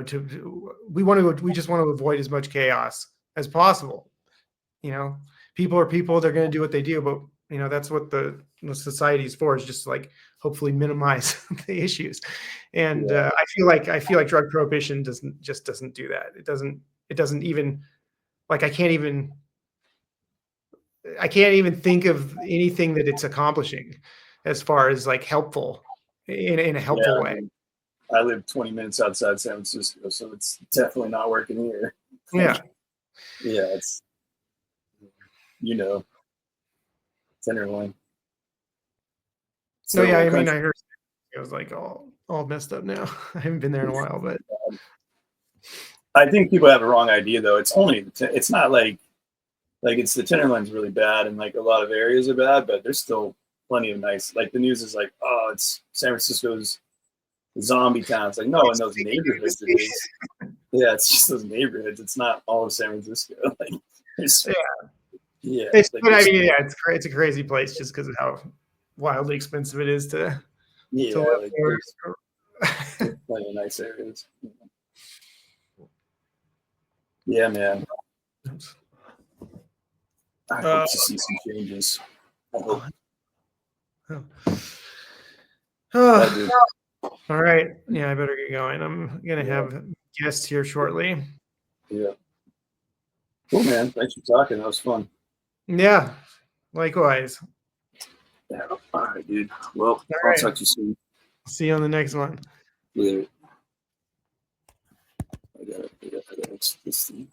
[SPEAKER 2] just want to avoid as much chaos as possible. People are people, they're going to do what they do, but that's what the society is for, is just like hopefully minimize the issues. And I feel like drug prohibition doesn't do that. It doesn't even, like, I can't even think of anything that it's accomplishing as far as like helpful in a helpful way.
[SPEAKER 1] I live 20 minutes outside San Francisco, so it's definitely not working here.
[SPEAKER 2] Yeah.
[SPEAKER 1] Yeah, it's Tenderloin.
[SPEAKER 2] So yeah, I mean, I heard it was like all messed up now. I haven't been there in a while, but
[SPEAKER 1] I think people have a wrong idea though. It's not like it's the Tenderloin's really bad and like a lot of areas are bad, but there's still plenty of nice, like the news is like, oh, it's San Francisco's zombie town. It's like, no, in those neighborhoods it is. Yeah, it's just those neighborhoods. It's not all of San Francisco. Like,
[SPEAKER 2] it's a crazy place just because of how wildly expensive it is to live there.
[SPEAKER 1] Plenty of nice areas. Yeah, man. I
[SPEAKER 2] Uh,
[SPEAKER 1] hope to see some changes. I hope.
[SPEAKER 2] Oh,
[SPEAKER 1] dude.
[SPEAKER 2] all right. Yeah, I better get going. I'm gonna
[SPEAKER 1] Yeah.
[SPEAKER 2] have guests here shortly.
[SPEAKER 1] Yeah. Cool, man. Thanks for talking. That was fun.
[SPEAKER 2] Yeah, likewise.
[SPEAKER 1] Yeah. All right, dude. Well,
[SPEAKER 2] All
[SPEAKER 1] I'll
[SPEAKER 2] right.
[SPEAKER 1] talk to you soon.
[SPEAKER 2] See you on the next one.
[SPEAKER 1] Later. I got this thing.